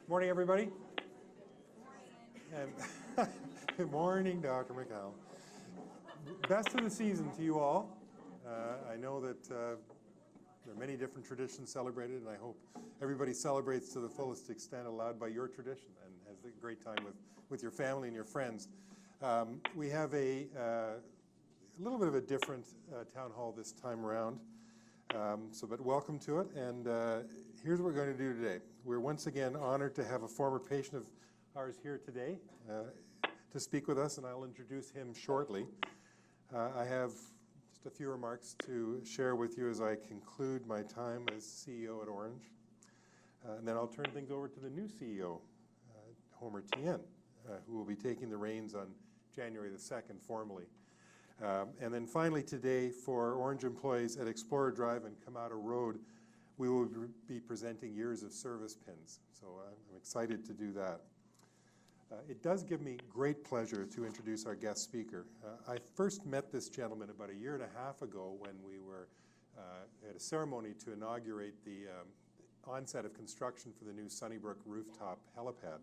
Morning, everybody. And good morning, Dr. McCall. Best of the season to you all. I know that there are many different traditions celebrated, and I hope everybody celebrates to the fullest extent allowed by your tradition and has a great time with your family and your friends. We have a little bit of a different town hall this time around. But welcome to it, and here's what we're going to do today. We're once again honored to have a former patient of ours here today to speak with us, and I'll introduce him shortly. I have just a few remarks to share with you as I conclude my time as CEO at Ornge, and then I'll turn things over to the new CEO, Homer Tien, who will be taking the reins on January the 2nd formally. And then finally today, for Ornge employees at Explorer Drive and Kamado Road, we will be presenting years of service pins. So I'm excited to do that. It does give me great pleasure to introduce our guest speaker. I first met this gentleman about a year and a half ago when we were at a ceremony to inaugurate the onset of construction for the new Sunnybrook rooftop helipad.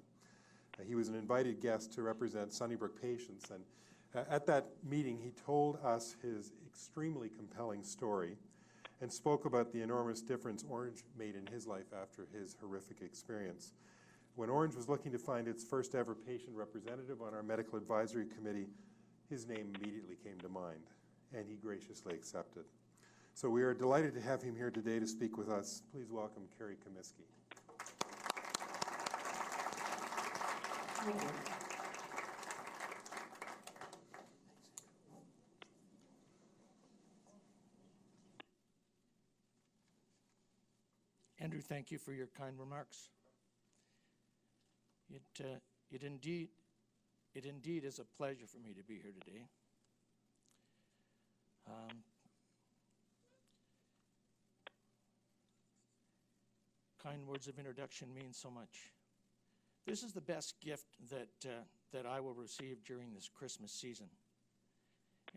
He was an invited guest to represent Sunnybrook patients, and at that meeting, he told us his extremely compelling story and spoke about the enormous difference Ornge made in his life after his horrific experience. When Ornge was looking to find its first ever patient representative on our medical advisory committee, his name immediately came to mind, and he graciously accepted. So we are delighted to have him here today to speak with us. Please welcome Kerry Comiskey. Thank you. Andrew, thank you for your kind remarks. It indeed is a pleasure for me to be here today. Kind words of introduction mean so much. This is the best gift that I will receive during this Christmas season,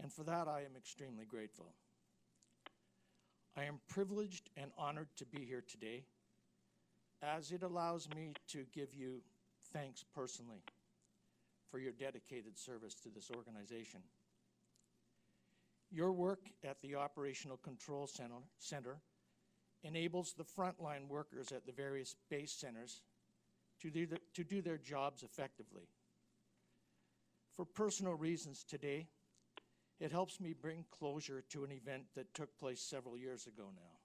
and for that I am extremely grateful. I am privileged and honored to be here today, as it allows me to give you thanks personally for your dedicated service to this organization. Your work at the Operational Control Center enables the frontline workers at the various base centers to do their jobs effectively. For personal reasons today, it helps me bring closure to an event that took place several years ago now.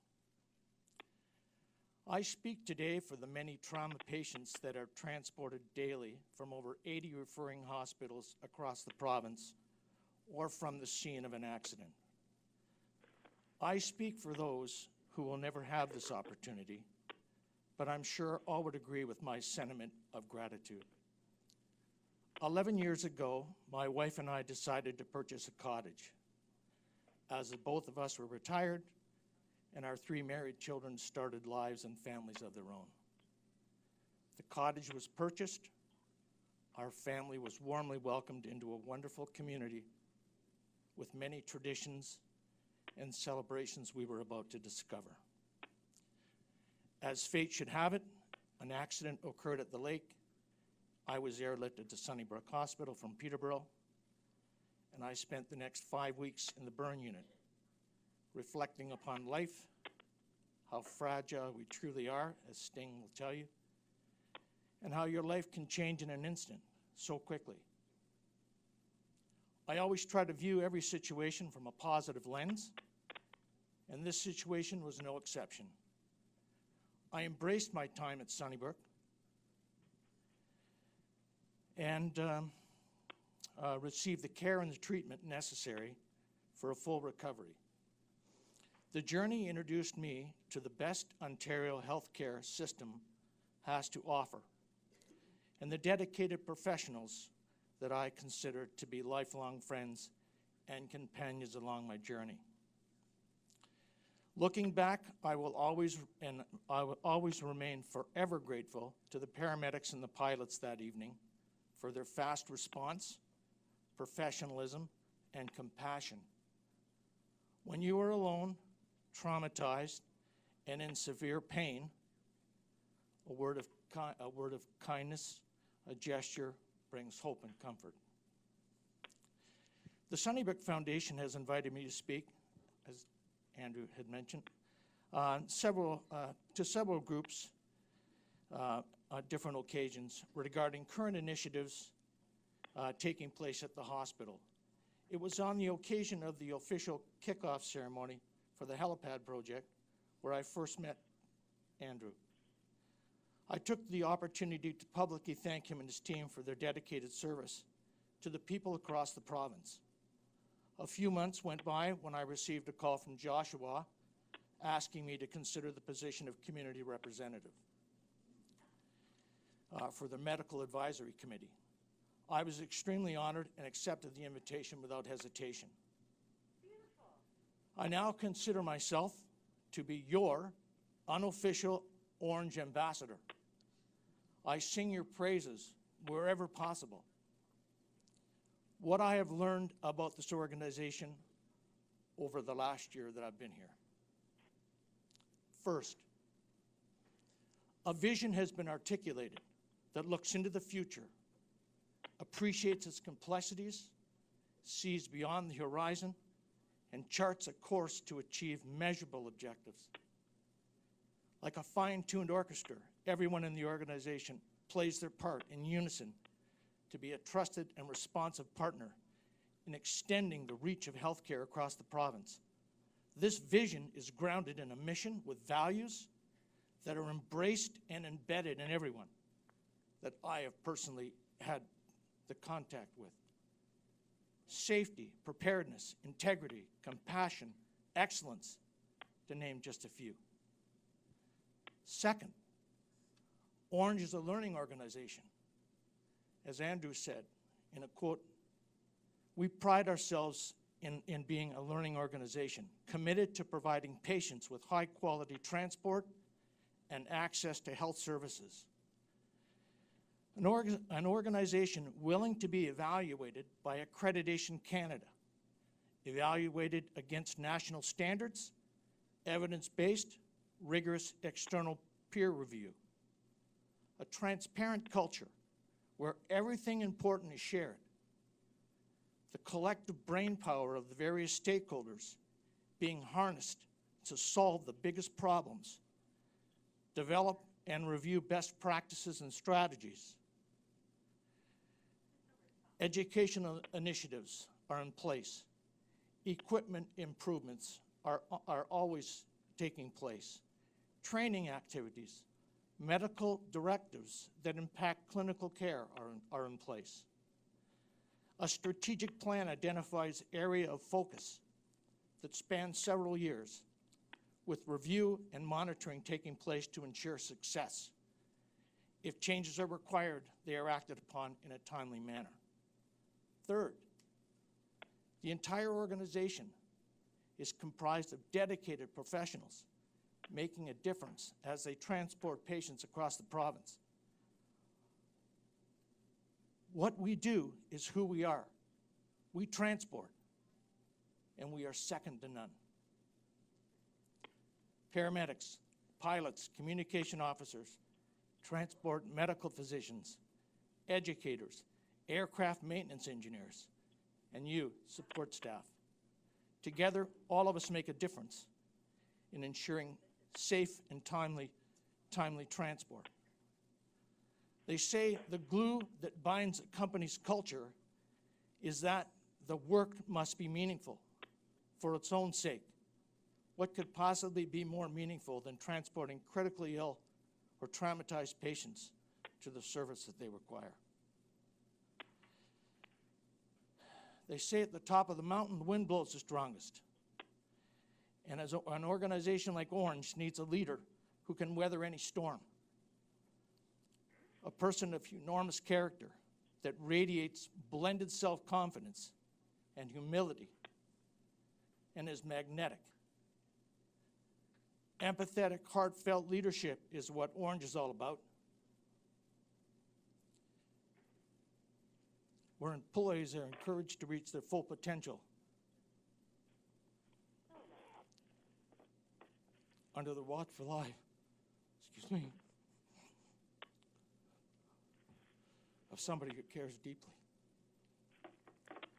I speak today for the many trauma patients that are transported daily from over 80 referring hospitals across the province or from the scene of an accident. I speak for those who will never have this opportunity, but I'm sure all would agree with my sentiment of gratitude. 11 years ago, my wife and I decided to purchase a cottage, as both of us were retired and our 3 married children started lives and families of their own. The cottage was purchased. Our family was warmly welcomed into a wonderful community with many traditions and celebrations we were about to discover. As fate should have it, an accident occurred at the lake. I was airlifted to Sunnybrook Hospital from Peterborough, and I spent the next 5 weeks in the burn unit, reflecting upon life, how fragile we truly are, as Sting will tell you, and how your life can change in an instant so quickly. I always try to view every situation from a positive lens, and this situation was no exception. I embraced my time at Sunnybrook and receive the care and the treatment necessary for a full recovery. The journey introduced me to the best Ontario healthcare system has to offer, and the dedicated professionals that I consider to be lifelong friends and companions along my journey. Looking back, I will always remain forever grateful to the paramedics and the pilots that evening for their fast response, professionalism, and compassion. When you are alone, traumatized, and in severe pain, a word of a word of kindness, a gesture, brings hope and comfort. The Sunnybrook Foundation has invited me to speak, as Andrew had mentioned, to several groups on different occasions regarding current initiatives taking place at the hospital. It was on the occasion of the official kickoff ceremony for the helipad project where I first met Andrew. I took the opportunity to publicly thank him and his team for their dedicated service to the people across the province. A few months went by when I received a call from Joshua asking me to consider the position of community representative for the Medical Advisory Committee. I was extremely honored and accepted the invitation without hesitation. Beautiful. I now consider myself to be your unofficial Ornge ambassador. I sing your praises wherever possible. What I have learned about this organization over the last year that I've been here. First, a vision has been articulated that looks into the future, appreciates its complexities, sees beyond the horizon, and charts a course to achieve measurable objectives. Like a fine-tuned orchestra, everyone in the organization plays their part in unison to be a trusted and responsive partner in extending the reach of healthcare across the province. This vision is grounded in a mission with values that are embraced and embedded in everyone that I have personally had the contact with. Safety, preparedness, integrity, compassion, excellence, to name just a few. Second, Ornge is a learning organization. As Andrew said in a quote, we pride ourselves in being a learning organization, committed to providing patients with high-quality transport and access to health services. An organization willing to be evaluated by Accreditation Canada, evaluated against national standards, evidence-based, rigorous external peer review. A transparent culture where everything important is shared. The collective brainpower of the various stakeholders being harnessed to solve the biggest problems, develop and review best practices and strategies. Educational initiatives are in place. Equipment improvements are always taking place. Training activities, medical directives that impact clinical care are in place. A strategic plan identifies area of focus that spans several years, with review and monitoring taking place to ensure success. If changes are required, they are acted upon in a timely manner. Third, the entire organization is comprised of dedicated professionals making a difference as they transport patients across the province. What we do is who we are. We transport, and we are second to none. Paramedics, pilots, communication officers, transport medical physicians, educators, aircraft maintenance engineers, and you, support staff. Together, all of us make a difference in ensuring safe and timely transport. They say the glue that binds a company's culture is that the work must be meaningful for its own sake. What could possibly be more meaningful than transporting critically ill or traumatized patients to the service that they require? They say at the top of the mountain, the wind blows the strongest. And as an organization like Ornge needs a leader who can weather any storm. A person of enormous character that radiates blended self-confidence and humility and is magnetic. Empathetic, heartfelt leadership is what Ornge is all about. Where employees are encouraged to reach their full potential under the watchful eye, of somebody who cares deeply.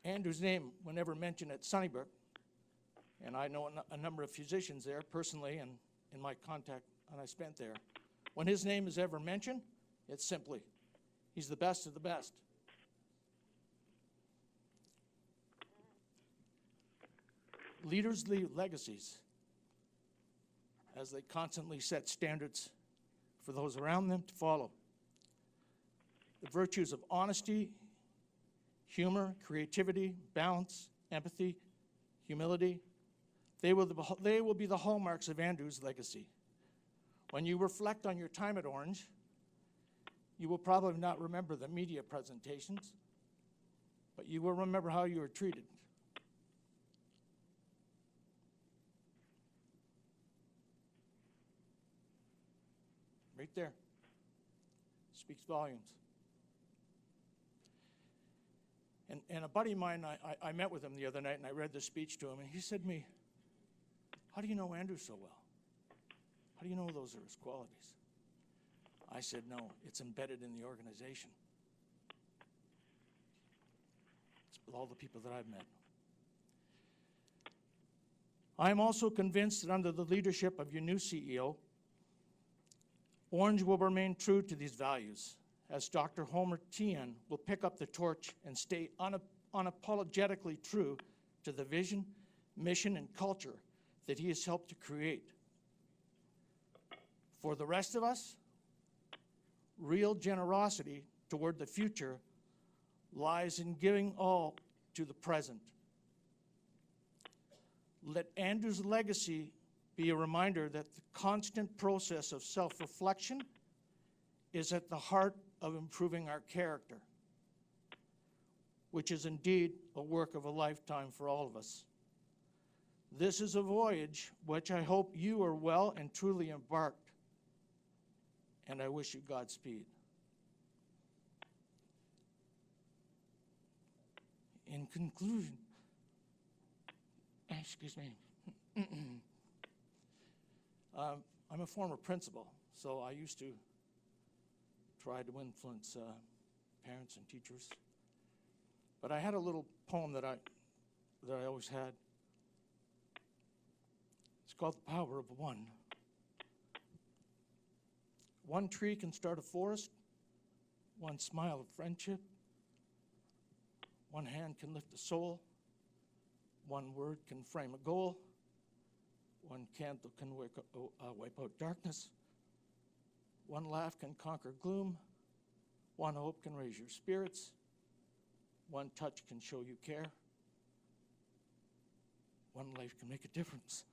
Andrew's name, whenever mentioned at Sunnybrook, and I know a number of physicians there personally and in my contact, and I spent there, when his name is ever mentioned, it's simply, he's the best of the best. Leaders leave legacies as they constantly set standards for those around them to follow. The virtues of honesty, humor, creativity, balance, empathy, humility, they will be the hallmarks of Andrew's legacy. When you reflect on your time at Ornge, you will probably not remember the media presentations, but you will remember how you were treated. Right there. Speaks volumes. And a buddy of mine, I met with him the other night, and I read the speech to him, and he said to me, "How do you know Andrew so well? How do you know those are his qualities?" I said, "No, it's embedded in the organization. It's with all the people that I've met." I am also convinced that under the leadership of your new CEO, Ornge will remain true to these values, as Dr. Homer Tien will pick up the torch and stay unapologetically true to the vision, mission, and culture that he has helped to create. For the rest of us, real generosity toward the future lies in giving all to the present. Let Andrew's legacy be a reminder that the constant process of self-reflection is at the heart of improving our character, which is indeed a work of a lifetime for all of us. This is a voyage which I hope you are well and truly embarked, and I wish you Godspeed. In conclusion, excuse me, I'm a former principal, so I used to try to influence parents and teachers. But I had a little poem that I always had. It's called The Power of One. One tree can start a forest, one smile of friendship, one hand can lift a soul, one word can frame a goal, one candle can wipe out darkness, one laugh can conquer gloom, one hope can raise your spirits, one touch can show you care, one life can make a difference.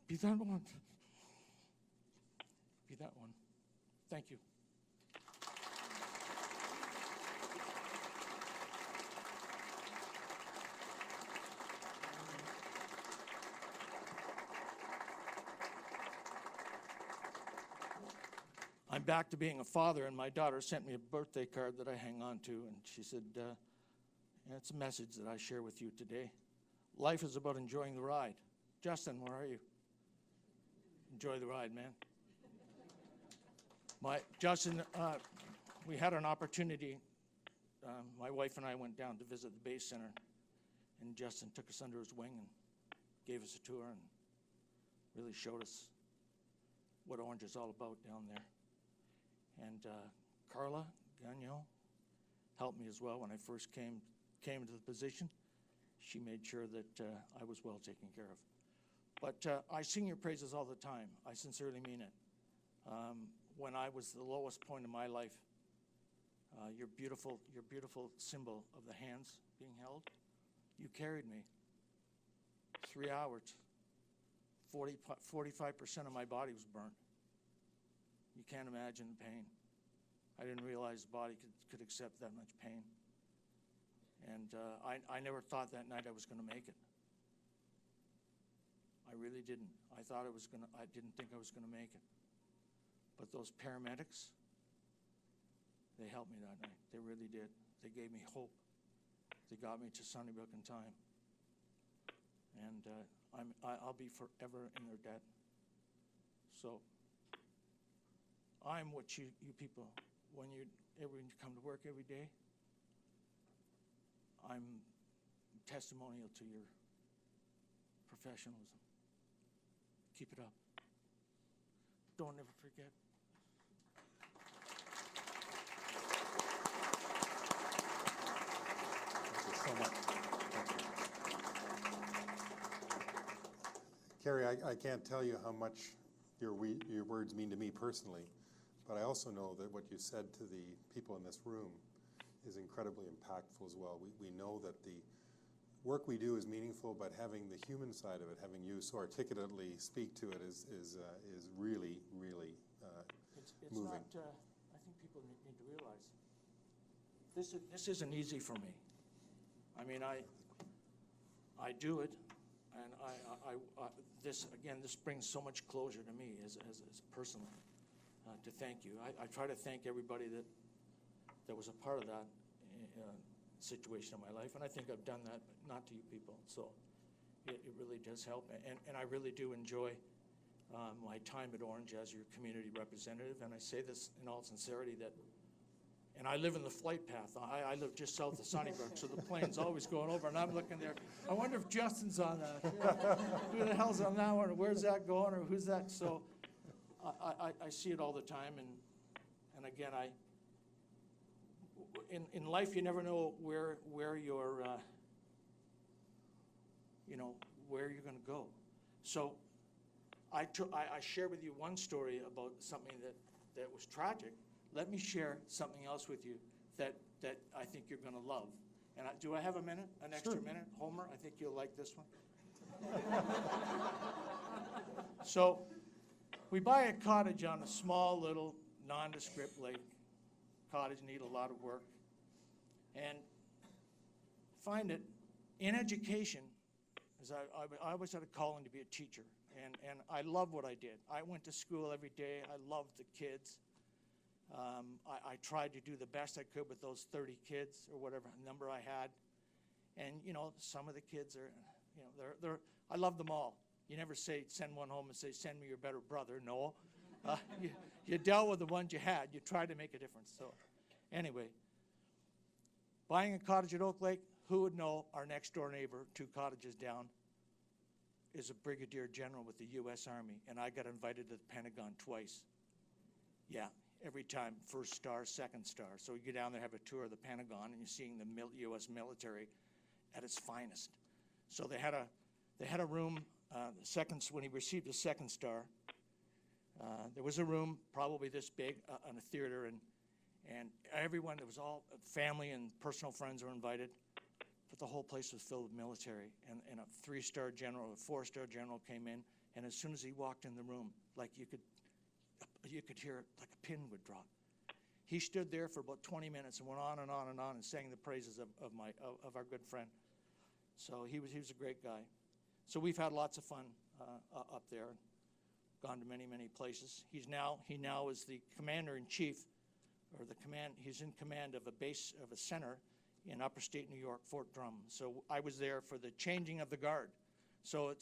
Be that one. Be that one. Thank you. I'm back to being a father, and my daughter sent me a birthday card that I hang on to, and she said, it's a message that I share with you today. Life is about enjoying the ride. Justin, where are you? Enjoy the ride, man. Justin, we had an opportunity. My wife and I went down to visit the Base Center, and Justin took us under his wing and gave us a tour and really showed us what Ornge is all about down there. And Carla Gagnon helped me as well when I first came into the position. She made sure that I was well taken care of. But I sing your praises all the time. I sincerely mean it. When I was the lowest point in my life, your beautiful symbol of the hands being held, you carried me 3 hours. 45% of my body was burnt. You can't imagine the pain. I didn't realize the body could accept that much pain. And I never thought that night I was going to make it. I really didn't. I didn't think I was going to make it. But those paramedics, they helped me that night. They really did. They gave me hope. They got me to Sunnybrook in time. And I'll be forever in their debt. So I'm what you people when you come to work every day, I'm testimonial to your professionalism. Keep it up. Don't ever forget. Thank you so much. Thank you. Carrie, I can't tell you how much your words mean to me personally, but I also know that what you said to the people in this room is incredibly impactful as well. We know that the work we do is meaningful, but having the human side of it, having you so articulately speak to it is really, really It's moving. not, I think people need to realize, this isn't easy for me. I mean, I do it, and this brings so much closure to me as personally, to thank you. I try to thank everybody that was a part of that situation in my life, and I think I've done that, but not to you people. So it really does help, and I really do enjoy my time at Ornge as your community representative, and I say this in all sincerity and I live in the flight path. I live just south of Sunnybrook, so the plane's always going over, and I'm looking there. I wonder if Justin's on that. Who the hell's on that one, or where's that going, or who's that? So I see it all the time, and again, in life, you never know where you're, where you're going to go. So I share with you one story about something that was tragic. Let me share something else with you that I think you're going to love. And do I have a minute, an extra minute? Homer, I think you'll like this one. So we buy a cottage on a small little nondescript lake. Cottage need a lot of work. And find it in education, as I always had a calling to be a teacher. And I love what I did. I went to school every day. I loved the kids. I tried to do the best I could with those 30 kids or whatever number I had. And, some of the kids are, I love them all. You never send one home and say, send me your better brother. No. You dealt with the ones you had. You tried to make a difference. So anyway, buying a cottage at Oak Lake, who would know our next door neighbor, 2 cottages down, is a brigadier general with the U.S. Army, and I got invited to the Pentagon twice. Yeah, every time, first star, second star. So you go down there, have a tour of the Pentagon, and you're seeing the U.S. military at its finest. So they had a room, when he received his second star, there was a room probably this big on a theater, and everyone, there was all family and personal friends were invited. But the whole place was filled with military, and a 3-star general, a 4-star general came in, and as soon as he walked in the room, like you could hear it, like a pin would drop. He stood there for about 20 minutes and went on and on and on and sang the praises of our good friend. So he was a great guy. So we've had lots of fun up there, gone to many, many places. He now is the commander-in-chief, or he's in command of a base, of a center in upstate New York, Fort Drum. So I was there for the changing of the guard. So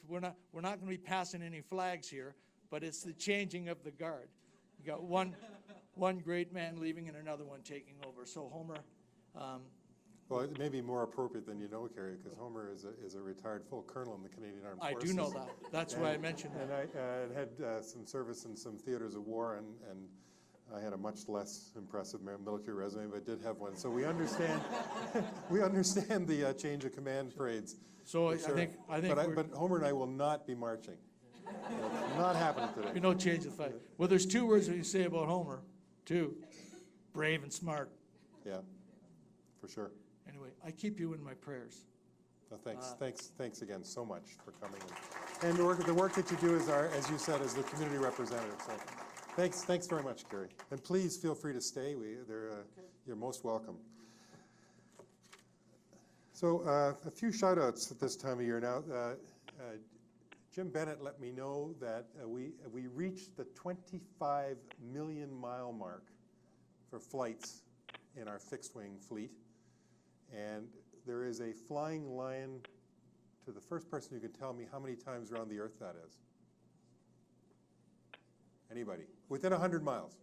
we're not going to be passing any flags here, but it's the changing of the guard. You got one great man leaving and another one taking over. So Homer. Well, it may be more appropriate than you know, Carrie, because Homer is a retired full colonel in the Canadian Armed Forces. I do know that. That's why I mentioned that. And I had some service in some theaters of war, and I had a much less impressive military resume, but I did have one. So we understand the change of command parades. So sure. I think but Homer and I will not be marching. It's not happening today. Be no change of fight. Well, there's 2 words that you say about Homer, 2: brave and smart. Yeah, for sure. Anyway, I keep you in my prayers. Well, thanks again so much for coming. And the work that you do as you said, as the community representative. So thanks very much, Carrie. And please feel free to stay. You're most welcome. So a few shout-outs at this time of year now. Jim Bennett let me know that we reached the 25 million mile mark for flights in our fixed-wing fleet. And there is a flying line to the first person who can tell me how many times around the Earth that is. Anybody? Within 100 miles.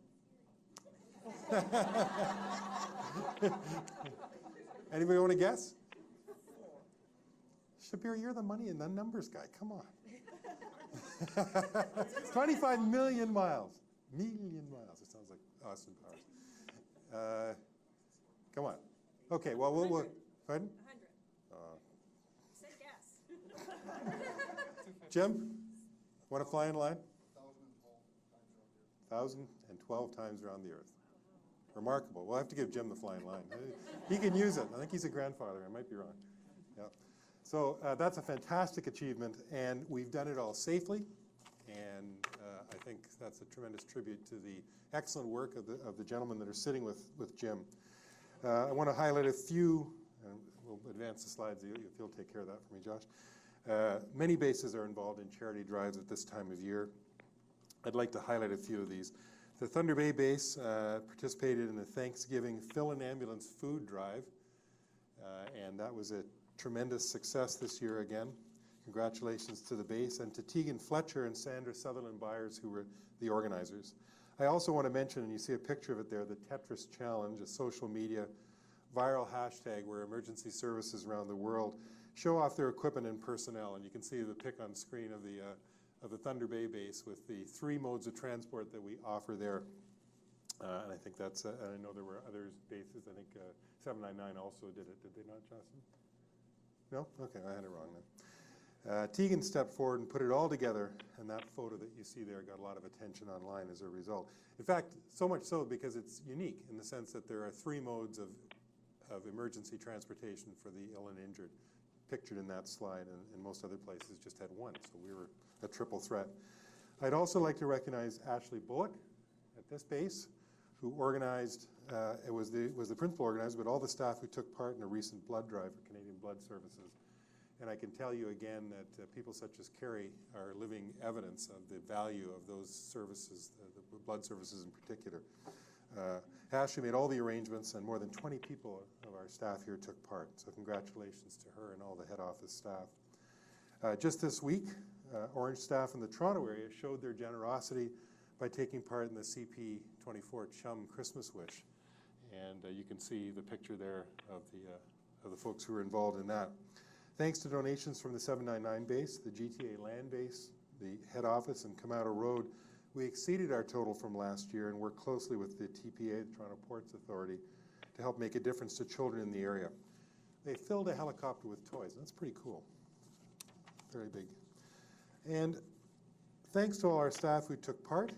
Anybody want to guess? Shabir, you're the money and the numbers guy. Come on. 25 million miles. Million miles. It sounds like Austin Powers. Come on. Okay, well, we'll pardon? 100. Say yes. Jim, want to fly in line? 1,012 times around the Earth. Remarkable. We'll have to give Jim the flying line. He can use it. I think he's a grandfather. I might be wrong. Yeah. So that's a fantastic achievement, and we've done it all safely. And I think that's a tremendous tribute to the excellent work of the gentlemen that are sitting with Jim. I want to highlight a few, and we'll advance the slides. If you'll take care of that for me, Josh. Many bases are involved in charity drives at this time of year. I'd like to highlight a few of these. The Thunder Bay base participated in the Thanksgiving Fill an Ambulance food drive, and that was a tremendous success this year again. Congratulations to the base and to Tegan Fletcher and Sandra Sutherland Byers, who were the organizers. I also want to mention, and you see a picture of it there, the Tetris Challenge, a social media viral hashtag where emergency services around the world show off their equipment and personnel. And you can see the pic on screen of the Thunder Bay base with the 3 modes of transport that we offer there. And I think that's, and I know there were other bases. I think 799 also did it. Did they not, Justin? No? Okay, I had it wrong then. Tegan stepped forward and put it all together, and that photo that you see there got a lot of attention online as a result. In fact, so much so because it's unique in the sense that there are 3 modes of emergency transportation for the ill and injured, pictured in that slide, and most other places just had 1, so we were a triple threat. I'd also like to recognize Ashley Bullock at this base, who organized, was the principal organizer, but all the staff who took part in a recent blood drive for Canadian Blood Services. And I can tell you again that people such as Carrie are living evidence of the value of those services, the blood services in particular. Ashley made all the arrangements, and more than 20 people of our staff here took part. So congratulations to her and all the head office staff. Just this week, Ornge staff in the Toronto area showed their generosity by taking part in the CP24 Chum Christmas Wish. And you can see the picture there of the folks who were involved in that. Thanks to donations from the 799 base, the GTA land base, the head office, and Kamado Road, we exceeded our total from last year and worked closely with the TPA, the Toronto Ports Authority, to help make a difference to children in the area. They filled a helicopter with toys. That's pretty cool. Very big. And thanks to all our staff who took part,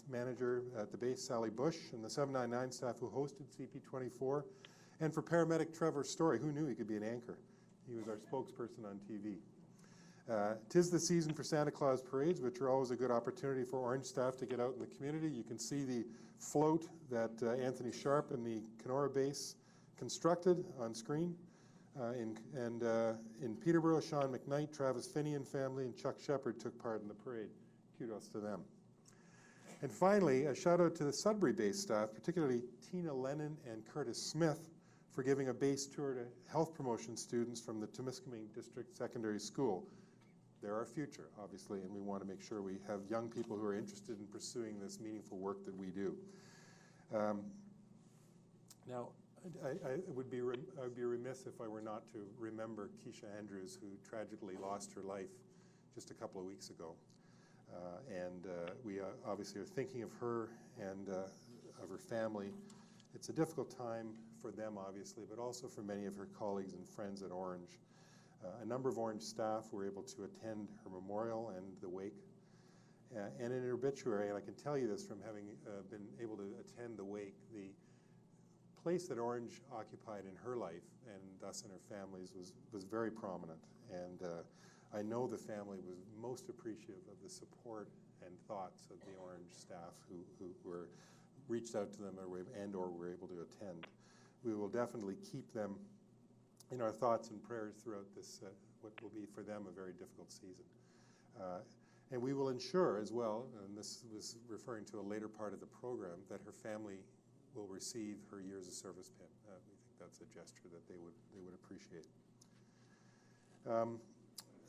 manager at the base, Sally Bush, and the 799 staff who hosted CP24, and for paramedic Trevor Story, who knew he could be an anchor? He was our spokesperson on TV. 'Tis the season for Santa Claus parades, which are always a good opportunity for Ornge staff to get out in the community. You can see the float that Anthony Sharp and the Kenora base constructed on screen. In Peterborough, Sean McKnight, Travis Finney and family, and Chuck Shepard took part in the parade. Kudos to them. And finally, a shout out to the Sudbury base staff, particularly Tina Lennon and Curtis Smith, for giving a base tour to health promotion students from the Temiskaming District Secondary School. They're our future, obviously, and we want to make sure we have young people who are interested in pursuing this meaningful work that we do. Now, I would be remiss if I were not to remember Keisha Andrews, who tragically lost her life just a couple of weeks ago. We obviously are thinking of her and of her family. It's a difficult time for them, obviously, but also for many of her colleagues and friends at Ornge. A number of Ornge staff were able to attend her memorial and the wake. And in her obituary, and I can tell you this from having been able to attend the wake, the place that Ornge occupied in her life and thus in her family's was very prominent. And I know the family was most appreciative of the support and thoughts of the Ornge staff who were reached out to them or were able to attend. We will definitely keep them in our thoughts and prayers throughout this, what will be for them a very difficult season. And we will ensure as well, and this was referring to a later part of the program, that her family will receive her years of service pin. We think that's a gesture that they would appreciate.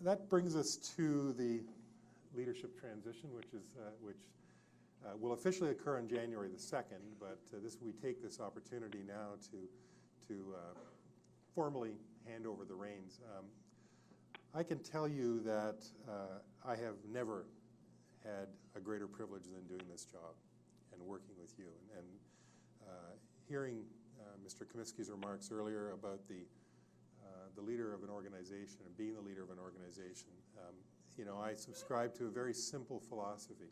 That brings us to the leadership transition, which will officially occur on January the 2nd, but we take this opportunity now to formally hand over the reins. I can tell you that I have never had a greater privilege than doing this job and working with you. And hearing Mr. Comiskey's remarks earlier about the leader of an organization and being the leader of an organization, you know, I subscribe to a very simple philosophy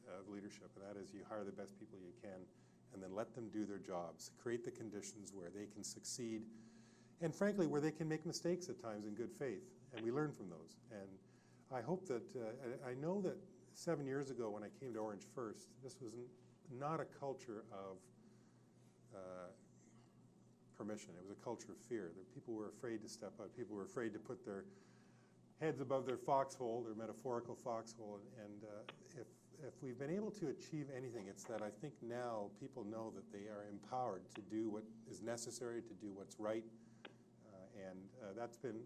of leadership, and that is you hire the best people you can and then let them do their jobs. Create the conditions where they can succeed and, frankly, where they can make mistakes at times in good faith, and we learn from those. And I hope that, I know that 7 years ago when I came to Ornge first, this was not a culture of permission. It was a culture of fear. That people were afraid to step out. People were afraid to put their heads above their foxhole, their metaphorical foxhole. And if we've been able to achieve anything, it's that I think now people know that they are empowered to do what is necessary, to do what's right. And that's been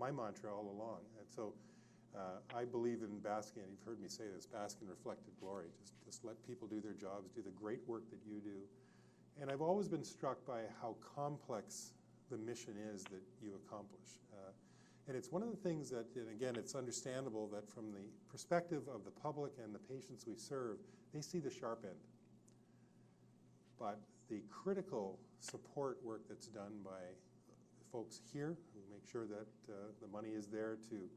my mantra all along. And so I believe in basking, and you've heard me say this, bask in reflected glory. Just let people do their jobs, do the great work that you do. And I've always been struck by how complex the mission is that you accomplish. And it's one of the things that, and again, it's understandable that from the perspective of the public and the patients we serve, they see the sharp end. But the critical support work that's done by the folks here who make sure that the money is there to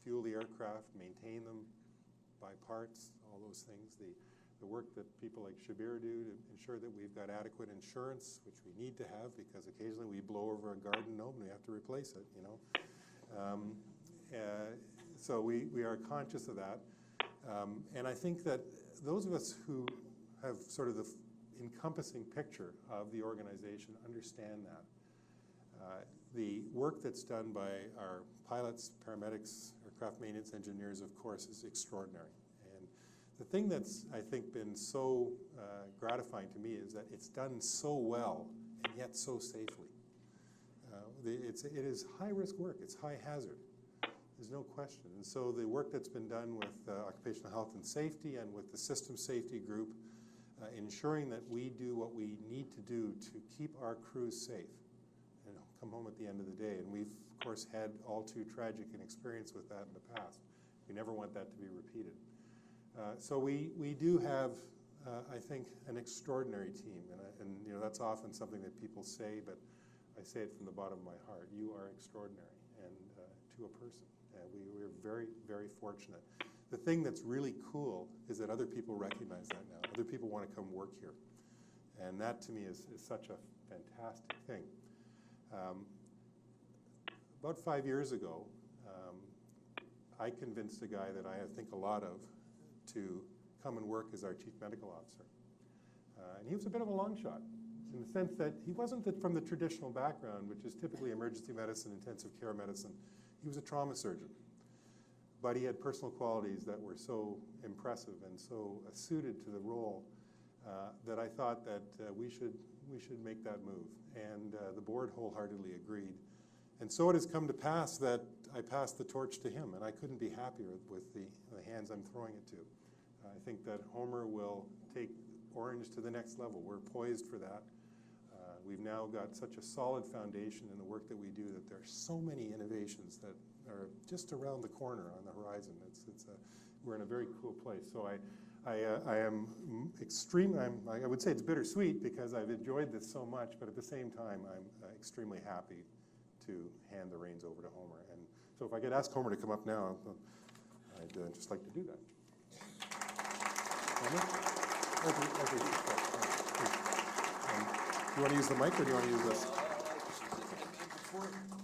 fuel the aircraft, maintain them, buy parts, all those things, the work that people like Shabir do to ensure that we've got adequate insurance, which we need to have because occasionally we blow over a garden gnome and we have to replace it, you know. So we are conscious of that. And I think that those of us who have sort of the encompassing picture of the organization understand that. The work that's done by our pilots, paramedics, aircraft maintenance engineers, of course, is extraordinary. And the thing that's, I think, been so gratifying to me is that it's done so well and yet so safely. It is high-risk work. It's high hazard. There's no question. And so the work that's been done with occupational health and safety and with the system safety group, ensuring that we do what we need to do to keep our crews safe and come home at the end of the day. And we've, of course, had all too tragic an experience with that in the past. We never want that to be repeated. So we do have, I think, an extraordinary team. And you know, that's often something that people say, but I say it from the bottom of my heart. You are extraordinary, and to a person. We are very, very fortunate. The thing that's really cool is that other people recognize that now. Other people want to come work here. And that, to me, is such a fantastic thing. About 5 years ago, I convinced a guy that I think a lot of to come and work as our chief medical officer. And he was a bit of a long shot, in the sense that he wasn't from the traditional background, which is typically emergency medicine, intensive care medicine. He was a trauma surgeon. But he had personal qualities that were so impressive and so suited to the role that I thought that we should make that move. And the board wholeheartedly agreed. And so it has come to pass that I passed the torch to him, and I couldn't be happier with the hands I'm throwing it to. I think that Homer will take Ornge to the next level. We're poised for that. We've now got such a solid foundation in the work that we do that there are so many innovations that are just around the corner on the horizon. We're in a very cool place. So I am I would say it's bittersweet because I've enjoyed this so much, but at the same time, I'm extremely happy to hand the reins over to Homer. And so if I could ask Homer to come up now, I'd just like to do that. Homer? Do you want to use the mic or do you want to use this?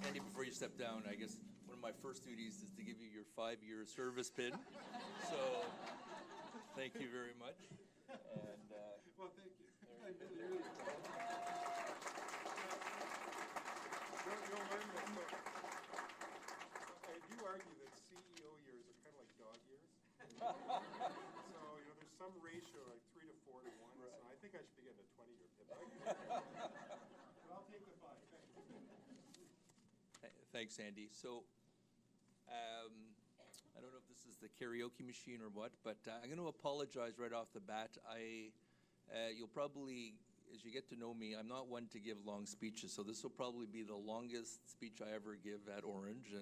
Andy, before you step down, I guess one of my first duties is to give you your 5-year service pin. So thank you very much. And well, thank you. There you go. You'll learn this. I do argue that CEO years are kind of like dog years. So, you know, there's some ratio, like 3 to 4 to 1. Right. So I think I should be getting a 20-year pin. But I'll take the 5. Thanks, Andy. So I don't know if this this is the karaoke machine or what, but I'm going to apologize right off the bat. You'll probably, as you get to know me, I'm not one to give long speeches, so this will probably be the longest speech I ever give at Ornge.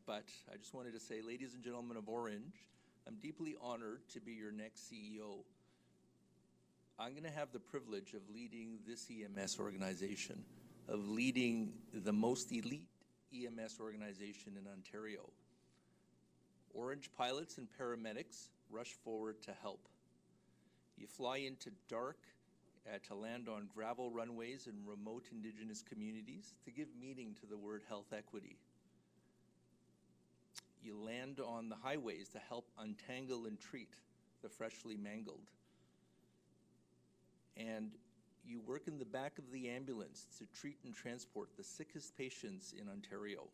But I just wanted to say, ladies and gentlemen of Ornge, I'm deeply honored to be your next CEO. I'm going to have the privilege of leading this EMS organization, of leading the most elite EMS organization in Ontario. Ornge pilots and paramedics rush forward to help. You fly into dark to land on gravel runways in remote Indigenous communities to give meaning to the word health equity. You land on the highways to help untangle and treat the freshly mangled. And you work in the back of the ambulance to treat and transport the sickest patients in Ontario.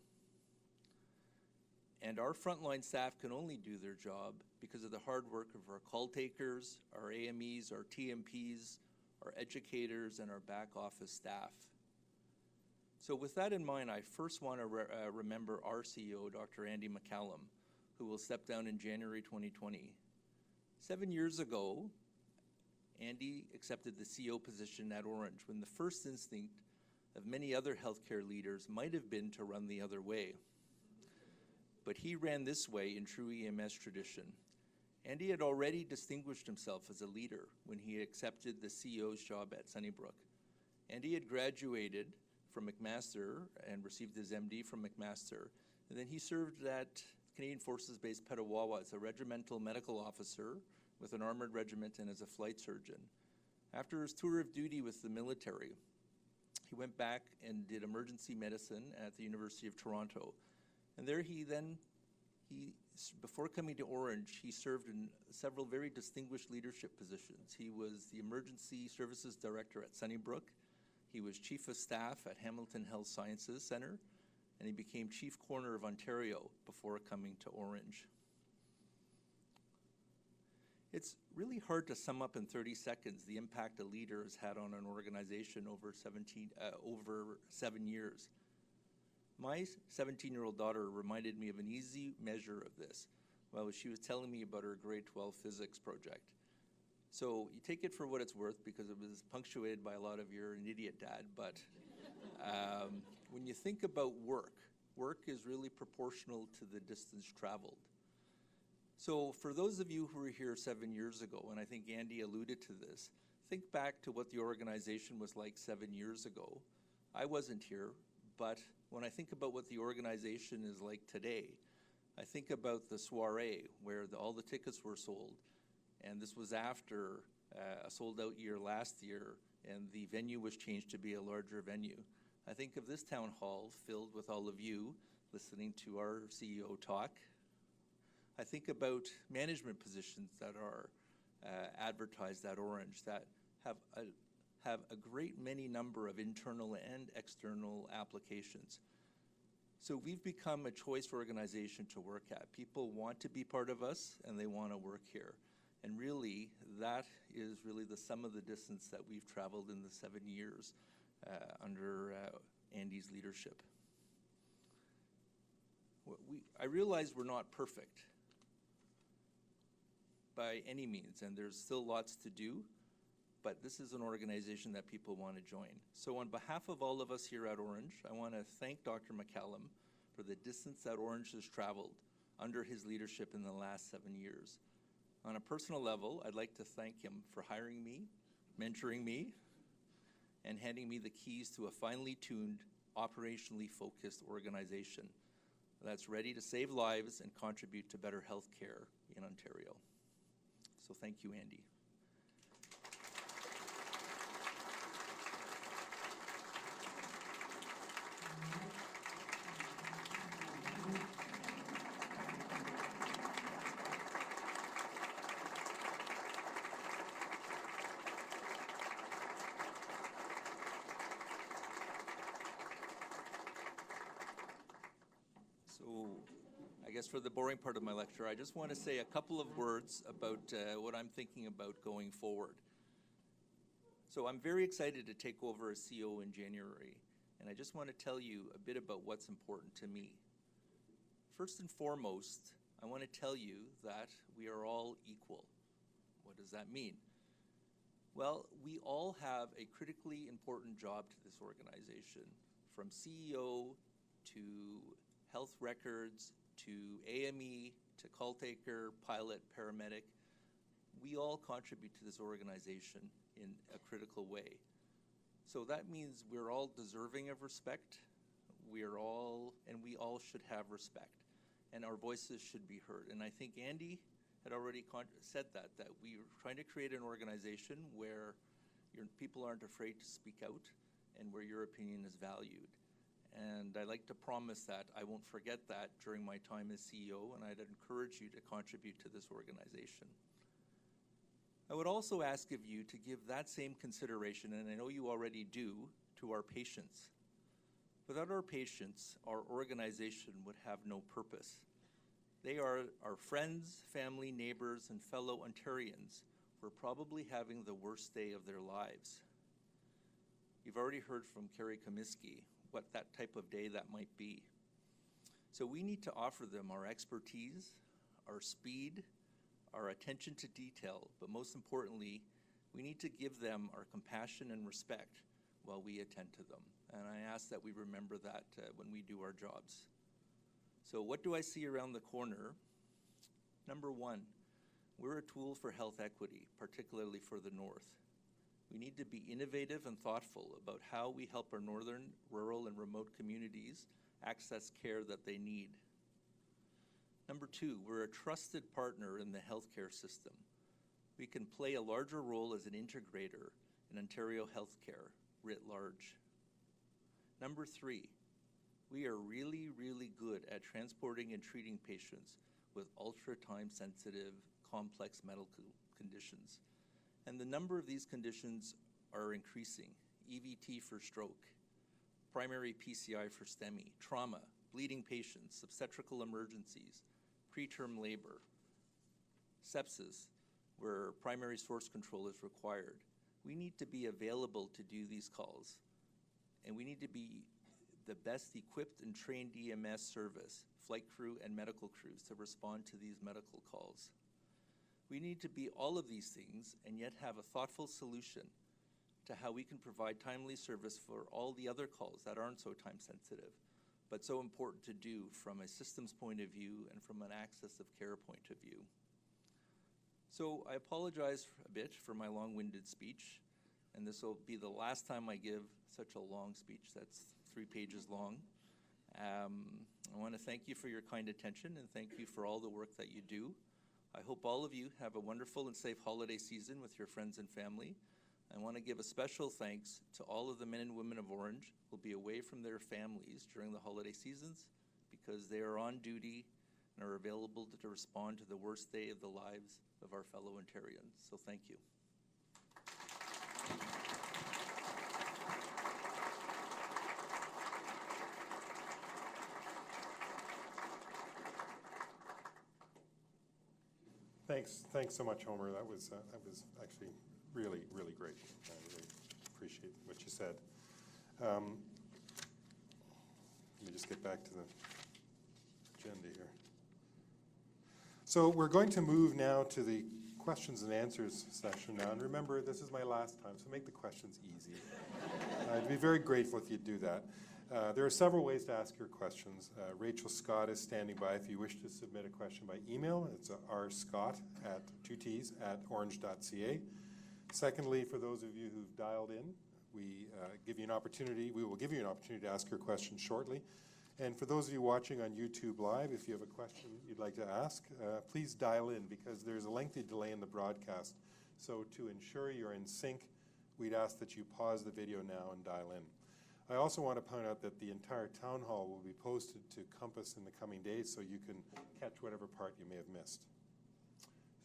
And our frontline staff can only do their job because of the hard work of our call takers, our AMEs, our TMPs, our educators, and our back office staff. So with that in mind, I first want to remember our CEO, Dr. Andy McCallum, who will step down in January 2020. 7 years ago, Andy accepted the CEO position at Ornge when the first instinct of many other healthcare leaders might have been to run the other way. But he ran this way in true EMS tradition. Andy had already distinguished himself as a leader when he accepted the CEO's job at Sunnybrook. Andy had graduated from McMaster and received his MD from McMaster, and then he served at Canadian Forces Base Petawawa as a regimental medical officer with an armored regiment and as a flight surgeon. After his tour of duty with the military, he went back and did emergency medicine at the University of Toronto. And there before coming to Ornge, he served in several very distinguished leadership positions. He was the Emergency Services Director at Sunnybrook. He was Chief of Staff at Hamilton Health Sciences Centre, and he became Chief Coroner of Ontario before coming to Ornge. It's really hard to sum up in 30 seconds the impact a leader has had on an organization over 7 years. My 17-year-old daughter reminded me of an easy measure of this while she was telling me about her grade 12 physics project. So you take it for what it's worth because it was punctuated by a lot of "you're an idiot, Dad," but when you think about work is really proportional to the distance traveled. So for those of you who were here 7 years ago, and I think Andy alluded to this, think back to what the organization was like 7 years ago. I wasn't here, but when I think about what the organization is like today, I think about the soiree where all the tickets were sold, and this was after a sold-out year last year, and the venue was changed to be a larger venue. I think of this town hall filled with all of you listening to our CEO talk. I think about management positions that are advertised at Ornge that have a great many number of internal and external applications. So we've become a choice organization to work at. People want to be part of us and they want to work here. And really, that is really the sum of the distance that we've traveled in the 7 years under Andy's leadership. I realize we're not perfect by any means, and there's still lots to do, but this is an organization that people want to join. So on behalf of all of us here at Ornge, I want to thank Dr. McCallum for the distance that Ornge has traveled under his leadership in the last 7 years. On a personal level, I'd like to thank him for hiring me, mentoring me, and handing me the keys to a finely tuned, operationally focused organization that's ready to save lives and contribute to better health care in Ontario. So thank you, Andy. So I guess for the boring part of my lecture, I just want to say a couple of words about what I'm thinking about going forward. So I'm very excited to take over as CEO in January, and I just want to tell you a bit about what's important to me. First and foremost, I want to tell you that we are all equal. What does that mean? Well, we all have a critically important job to this organization, from CEO to health records to AME to call taker, pilot, paramedic. We all contribute to this organization in a critical way. So that means we're all deserving of respect. We all should have respect, and our voices should be heard. And I think Andy had already said that we're trying to create an organization where people aren't afraid to speak out and where your opinion is valued. And I'd like to promise that I won't forget that during my time as CEO, and I'd encourage you to contribute to this organization. I would also ask of you to give that same consideration, and I know you already do, to our patients. Without our patients, our organization would have no purpose. They are our friends, family, neighbors, and fellow Ontarians who are probably having the worst day of their lives. You've already heard from Carrie Comiskey what that type of day that might be. So we need to offer them our expertise, our speed, our attention to detail, but most importantly, we need to give them our compassion and respect while we attend to them. And I ask that we remember that when we do our jobs. So what do I see around the corner? Number one, we're a tool for health equity, particularly for the North. We need to be innovative and thoughtful about how we help our northern, rural, and remote communities access care that they need. Number two, we're a trusted partner in the healthcare system. We can play a larger role as an integrator in Ontario healthcare writ large. Number three, we are really, really good at transporting and treating patients with ultra-time sensitive, complex medical conditions. And the number of these conditions are increasing. EVT for stroke, primary PCI for STEMI, trauma, bleeding patients, obstetrical emergencies, preterm labor, sepsis, where primary source control is required. We need to be available to do these calls, and we need to be the best equipped and trained EMS service, flight crew and medical crews, to respond to these medical calls. We need to be all of these things and yet have a thoughtful solution to how we can provide timely service for all the other calls that aren't so time sensitive, but so important to do from a systems point of view and from an access of care point of view. So I apologize a bit for my long-winded speech, and this will be the last time I give such a long speech that's 3 pages long. I want to thank you for your kind attention and thank you for all the work that you do. I hope all of you have a wonderful and safe holiday season with your friends and family. I want to give a special thanks to all of the men and women of Ornge who will be away from their families during the holiday seasons because they are on duty and are available to respond to the worst day of the lives of our fellow Ontarians. So thank you. Thanks so much, Homer. That was actually really, really great. I really appreciate what you said. Let me just get back to the agenda here. So we're going to move now to the questions and answers session now. And remember, this is my last time, so make the questions easy. I'd be very grateful if you'd do that. There are several ways to ask your questions. Rachel Scott is standing by if you wish to submit a question by email. It's rscott@ornge.ca. Secondly, for those of you who've dialed in, we will give you an opportunity to ask your question shortly. And for those of you watching on YouTube Live, if you have a question you'd like to ask, please dial in because there's a lengthy delay in the broadcast. So to ensure you're in sync, we'd ask that you pause the video now and dial in. I also want to point out that the entire town hall will be posted to Compass in the coming days so you can catch whatever part you may have missed.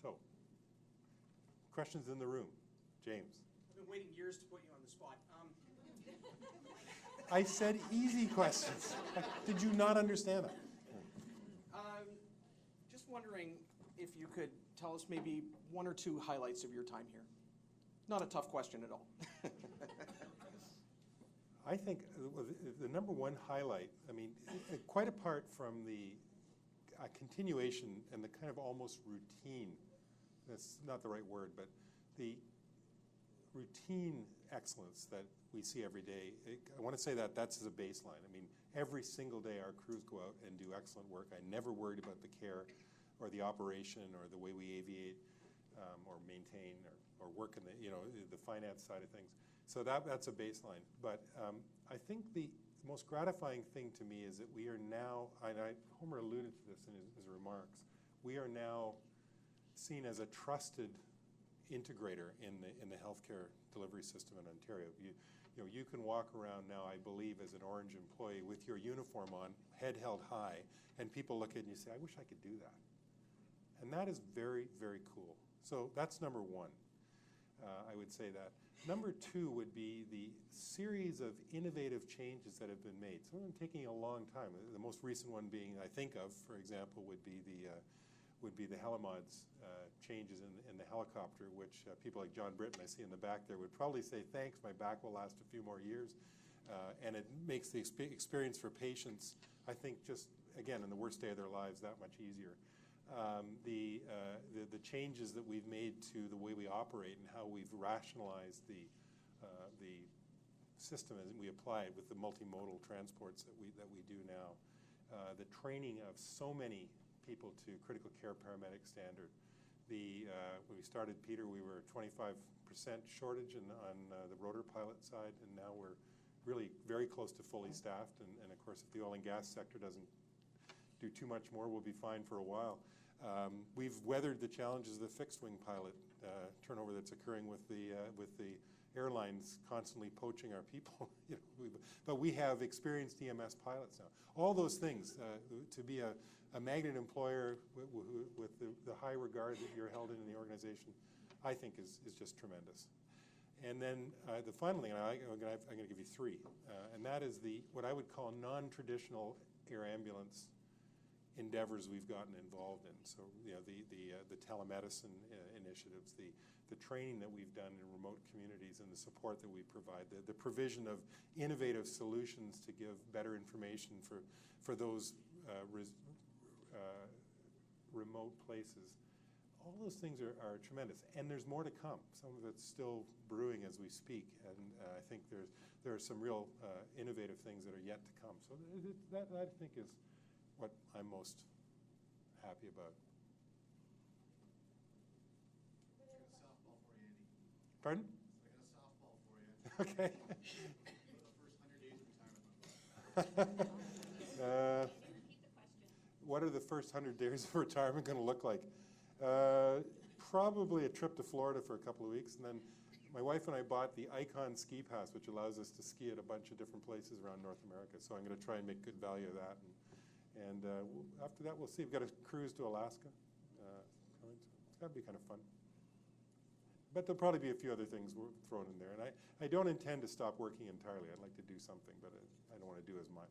So, questions in the room? James. I've been waiting years to put you on the spot. I said easy questions. Did you not understand that? Just wondering if you could tell us maybe 1 or 2 highlights of your time here. Not a tough question at all. I think the number one highlight, I mean, quite apart from the a continuation and the kind of almost routine, that's not the right word, but the routine excellence that we see every day. I want to say that that's as a baseline. I mean, every single day our crews go out and do excellent work. I never worried about the care or the operation or the way we aviate or maintain or work in the, the finance side of things. So that's a baseline. But I think the most gratifying thing to me is that we are now, and Homer alluded to this in his remarks, we are now seen as a trusted integrator in the healthcare delivery system in Ontario. You can walk around now, I believe, as an Ornge employee with your uniform on, head held high, and people look at you and say, I wish I could do that. And that is very, very cool. So that's number one. I would say that. Number two would be the series of innovative changes that have been made. Some of them taking a long time. The most recent one being, I think of, for example, would be the heliMODS changes in the helicopter, which people like John Britton I see in the back there would probably say, thanks, my back will last a few more years. And it makes the experience for patients, I think, just, again, in the worst day of their lives, that much easier. The changes that we've made to the way we operate and how we've rationalized the system as we apply it with the multimodal transports that we do now. The training of so many people to critical care paramedic standard. When we started, Peter, we were 25% shortage on the rotor pilot side, and now we're really very close to fully staffed. And of course, if the oil and gas sector doesn't do too much more, we'll be fine for a while. We've weathered the challenges of the fixed-wing pilot turnover that's occurring with the airlines constantly poaching our people. But we have experienced EMS pilots now. All those things, to be a magnet employer with the high regard that you're held in the organization, I think is just tremendous. And then the final thing, and I'm going to give you three, and that is what I would call non-traditional air ambulance endeavors we've gotten involved in. So the telemedicine initiatives, the training that we've done in remote communities, and the support that we provide, the provision of innovative solutions to give better information for those remote places. All those things are tremendous, and there's more to come. Some of it's still brewing as we speak, and I think there are some real innovative things that are yet to come. So that I think is what I'm most happy about. I got a softball for you, Andy. Pardon? I got a softball for you. Okay. What are the first 100 days of retirement? What are the first 100 days of retirement going to look like? Probably a trip to Florida for a couple of weeks, and then my wife and I bought the Icon ski pass, which allows us to ski at a bunch of different places around North America. So I'm going to try and make good value of that. And after that, we'll see. We've got a cruise to Alaska coming, so it's got to be kind of fun. But there'll probably be a few other things thrown in there. And I don't intend to stop working entirely. I'd like to do something, but I don't want to do as much.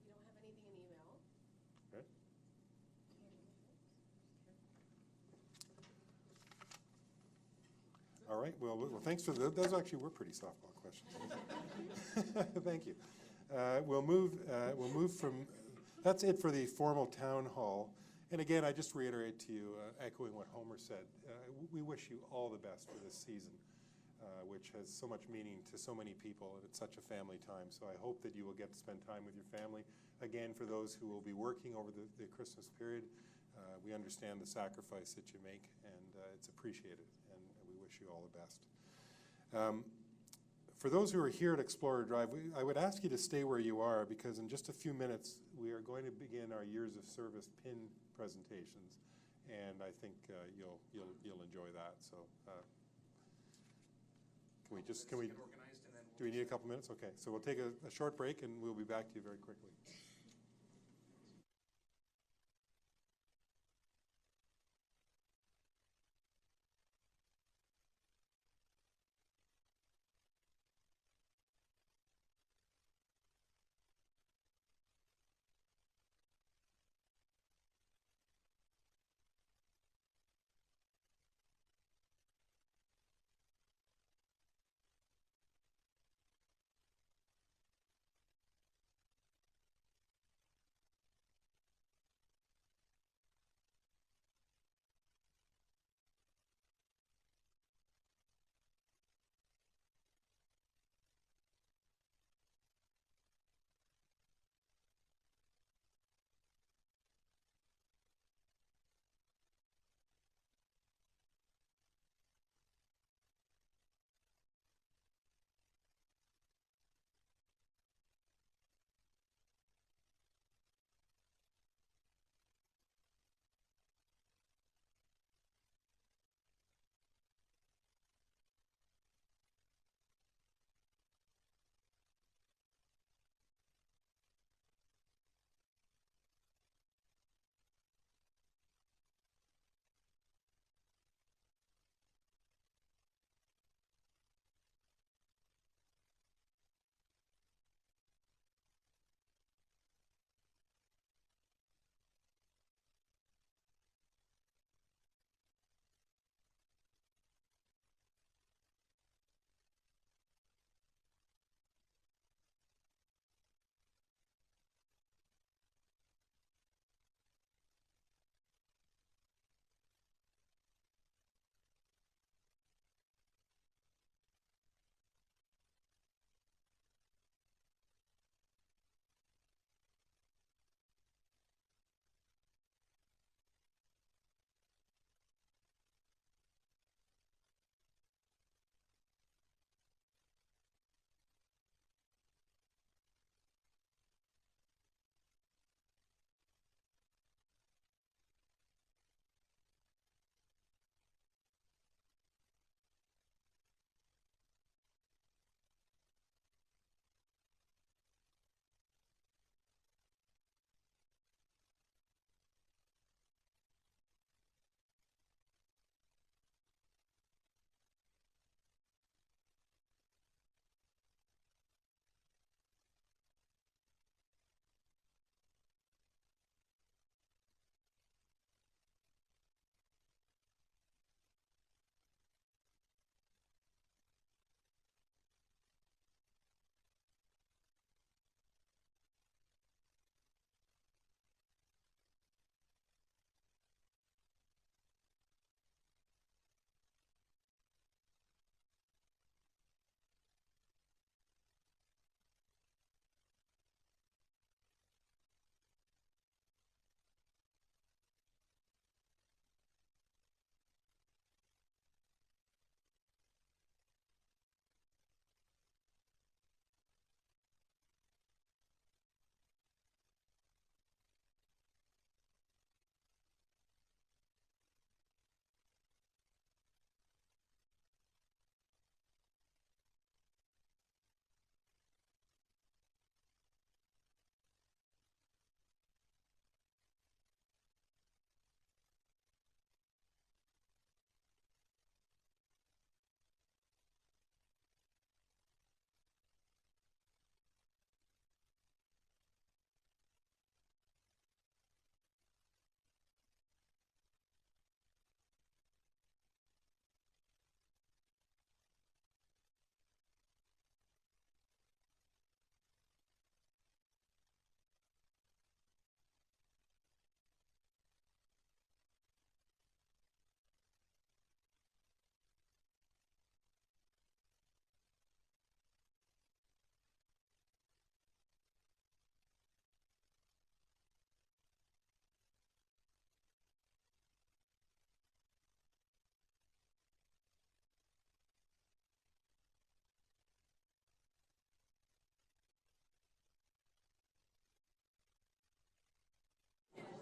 We don't have anything in email. Okay. All right. Well, thanks for those. Actually, were pretty softball questions. Thank you. We'll move from. That's it for the formal town hall. And again, I just reiterate to you, echoing what Homer said, we wish you all the best for this season, which has so much meaning to so many people, and it's such a family time. So I hope that you will get to spend time with your family. Again, for those who will be working over the Christmas period, we understand the sacrifice that you make, and it's appreciated, and we wish you all the best. For those who are here at Explorer Drive, I would ask you to stay where you are, because in just a few minutes, we are going to begin our years of service pin presentations, and I think you'll enjoy that. So, do we need a couple minutes? Okay, so we'll take a short break, and we'll be back to you very quickly.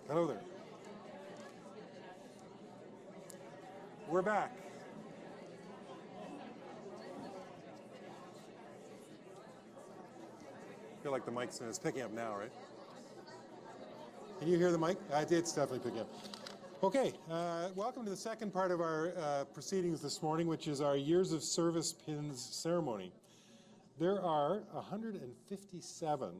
Hello there. We're back. I feel like the mic's picking up now, right? Can you hear the mic? It's definitely picking up. Okay, welcome to the second part of our proceedings this morning, which is our Years of Service Pins ceremony. There are 157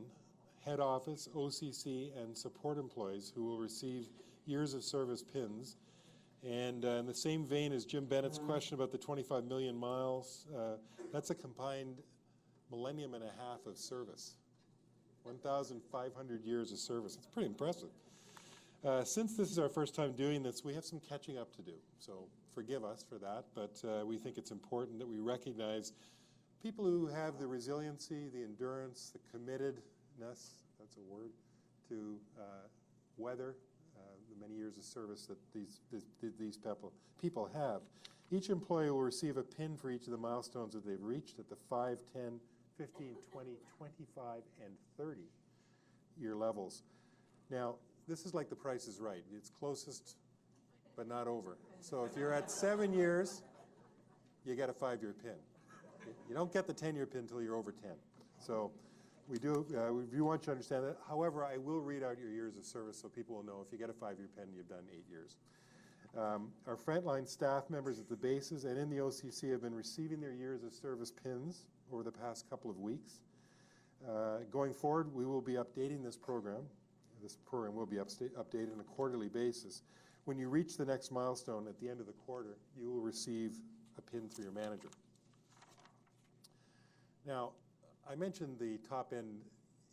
head office, OCC, and support employees who will receive Years of Service Pins. And in the same vein as Jim Bennett's question about the 25 million miles, that's a combined millennium and a half of service. 1,500 years of service. It's pretty impressive. Since this is our first time doing this, we have some catching up to do. So forgive us for that, but we think it's important that we recognize people who have the resiliency, the endurance, the committedness, that's a word, to weather the many years of service that these people have. Each employee will receive a pin for each of the milestones that they've reached at the 5, 10, 15, 20, 25, and 30 year levels. Now, this is like the Price is Right. It's closest, but not over. So if you're at 7 years, you get a 5-year pin. You don't get the 10-year pin until you're over 10. So we do want you to understand that. However, I will read out your years of service so people will know if you get a 5-year pin, you've done 8 years. Our frontline staff members at the bases and in the OCC have been receiving their years of service pins over the past couple of weeks. Going forward, we will be updating this program. This program will be updated on a quarterly basis. When you reach the next milestone at the end of the quarter, you will receive a pin through your manager. Now, I mentioned the top-end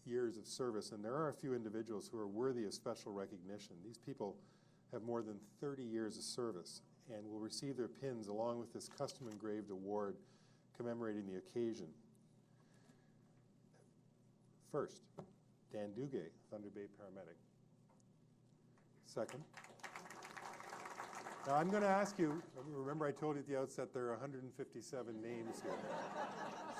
years of service, and there are a few individuals who are worthy of special recognition. These people have more than 30 years of service and will receive their pins along with this custom-engraved award commemorating the occasion. First, Dan Duguay, Thunder Bay paramedic. Second. Now I'm going to ask you, remember I told you at the outset there are 157 names here.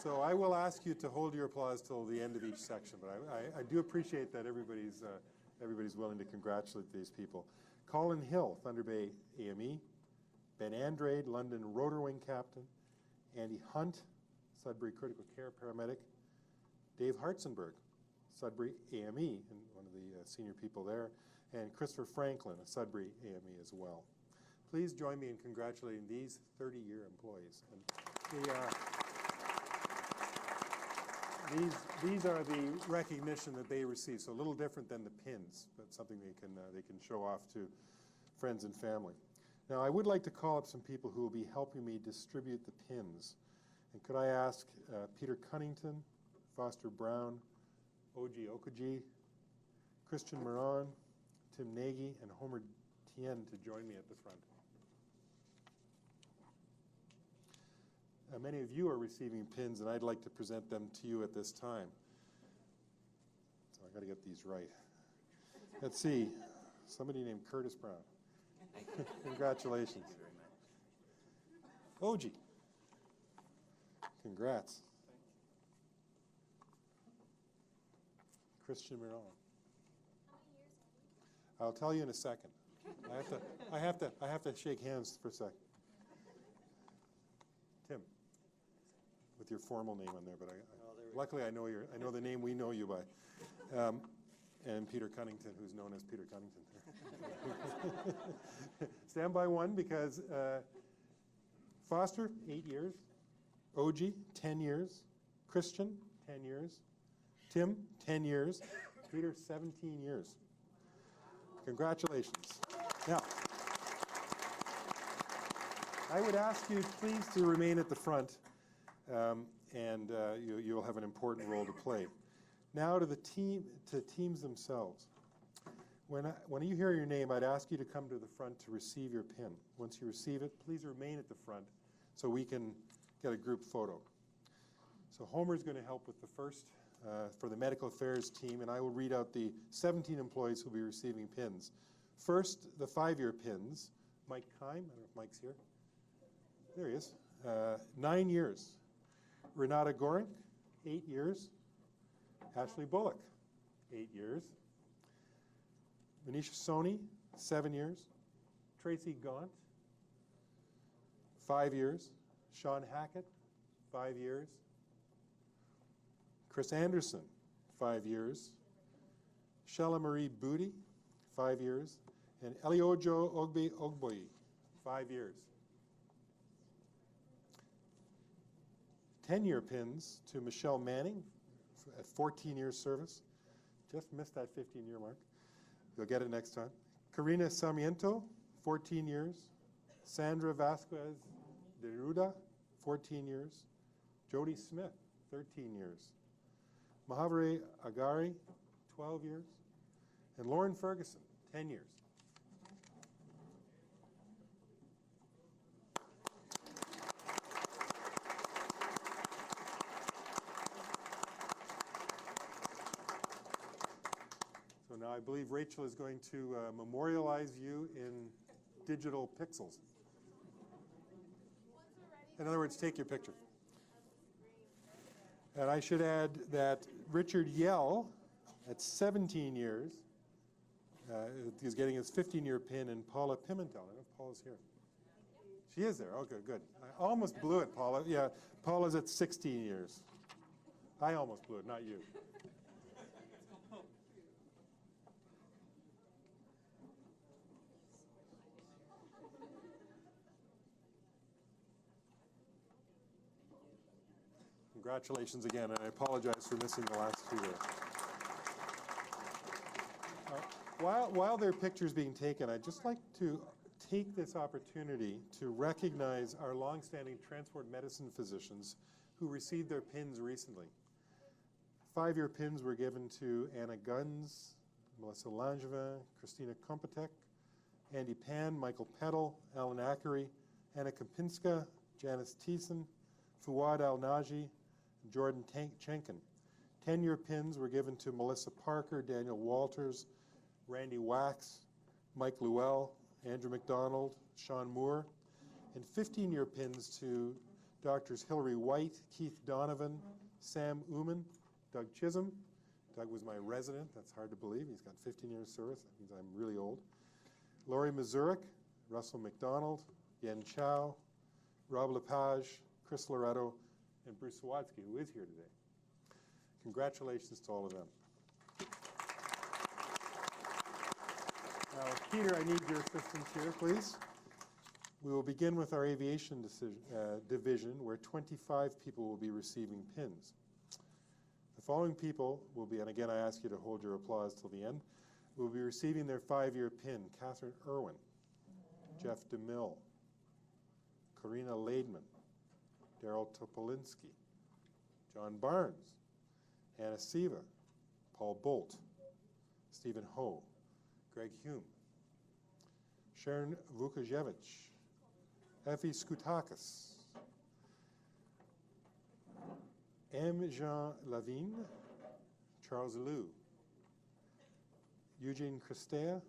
So I will ask you to hold your applause till the end of each section, but I do appreciate that everybody's willing to congratulate these people. Colin Hill, Thunder Bay AME. Ben Andrade, London Rotor Wing Captain. Andy Hunt, Sudbury Critical Care Paramedic. Dave Hartzenberg, Sudbury AME, and one of the senior people there. And Christopher Franklin, a Sudbury AME as well. Please join me in congratulating these 30-year employees. And these are the recognition that they receive. So a little different than the pins, but something they can show off to friends and family. Now I would like to call up some people who will be helping me distribute the pins. And could I ask Peter Cunnington, Foster Brown, Oji Okaji, Christian Moran, Tim Nagy, and Homer Tien to join me at the front. Many of you are receiving pins, and I'd like to present them to you at this time. So I got to get these right. Let's see. Somebody named Curtis Brown. Congratulations. Oji. Congrats. Christian Moran. I'll tell you in a second. I have to shake hands for a second. Tim, with your formal name on there, but luckily I know the name we know you by. And Peter Cunnington, who's known as Peter Cunnington. Stand by one, because Foster, 8 years. Oji, 10 years. Christian, 10 years. Tim, 10 years. Peter, 17 years. Congratulations. Now, I would ask you please to remain at the front, and you'll have an important role to play. Now to the teams themselves. When you hear your name, I'd ask you to come to the front to receive your pin. Once you receive it, please remain at the front so we can get a group photo. So Homer's going to help with the first for the medical affairs team, and I will read out the 17 employees who will be receiving pins. First, the 5-year pins. Mike Kime, I don't know if Mike's here. There he is. 9 years. Renata Gorink, 8 years. Ashley Bullock, 8 years. Manisha Soni, 7 years. Tracy Gaunt, 5 years. Sean Hackett, 5 years. Chris Anderson, 5 years. Shella Marie Booty, 5 years. And Eliojo Ogbe Ogboyi, 5 years. 10-year pins to Michelle Manning at 14 years service. Just missed that 15-year mark. You'll get it next time. Karina Sarmiento, 14 years. Sandra Vasquez de Ruda, 14 years. Jody Smith, 13 years. Mahavire Agari, 12 years. And Lauren Ferguson, 10 years. So now I believe Rachel is going to memorialize you in digital pixels. In other words, take your picture. And I should add that Richard Yell, at 17 years, is getting his 15-year pin, and Paula Pimentel. I don't know if Paula's here. She is there. Okay, good. I almost blew it, Paula. Yeah, Paula's at 16 years. I almost blew it, not you. Congratulations again, and I apologize for missing the last 2 days. While there are pictures being taken, I'd just like to take this opportunity to recognize our longstanding transport medicine physicians who received their pins recently. 5-year pins were given to Anna Guns, Melissa Langevin, Christina Kompetek, Andy Pan, Michael Peddle, Alan Ackery, Anna Kopinska, Janice Thiessen, Fuad Al-Naji, and Jordan Chenkin. 10-year pins were given to Melissa Parker, Daniel Walters, Randy Wax, Mike Llewell, Andrew McDonald, Sean Moore, and 15-year pins to Doctors Hillary White, Keith Donovan, Sam Uman, Doug Chisholm. Doug was my resident. That's hard to believe. He's got 15 years service. That means I'm really old. Laurie Mazurik, Russell McDonald, Yen Chow, Rob Lepage, Chris Loretto, and Bruce Sawatsky, who is here today. Congratulations to all of them. Now, Peter, I need your assistance here, please. We will begin with our aviation division, where 25 people will be receiving pins. The following people will be, and again, I ask you to hold your applause till the end, will be receiving their 5-year pin. Catherine Irwin, Jeff DeMille, Karina Laidman, Daryl Topolinsky, John Barnes, Anna Siva, Paul Bolt, Stephen Ho, Greg Hume, Sharon Vukajevich, Effie Skoutakis, M. Jean Lavigne, Charles Liu, Eugene Christea,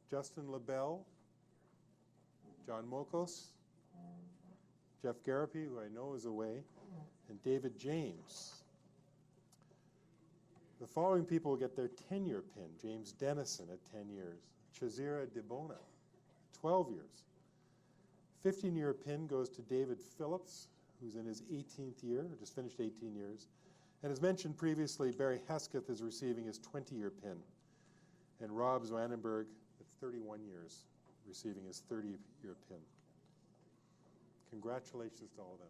Justin LaBelle, John Mokos, Jeff Garapi, who I know is away, and David James. The following people will get their 10-year pin. James Dennison at 10 years. Chazira DeBona, 12 years. 15-year pin goes to David Phillips, who's in his 18th year, or just finished 18 years. And as mentioned previously, Barry Hesketh is receiving his 20-year pin. And Rob Zwannenberg, at 31 years, receiving his 30-year pin. Congratulations to all of them.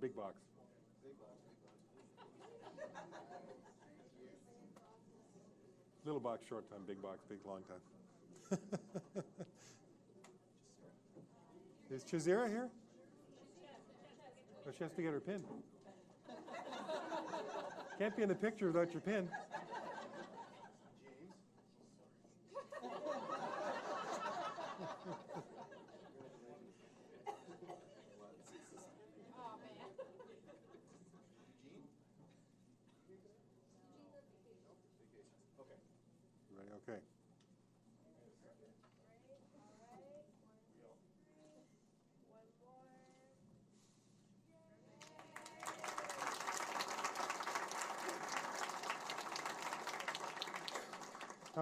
Big box. Little box, short time, big box, big long time. Is Chazira here? Oh, she has to get her pin. Can't be in the picture without your pin.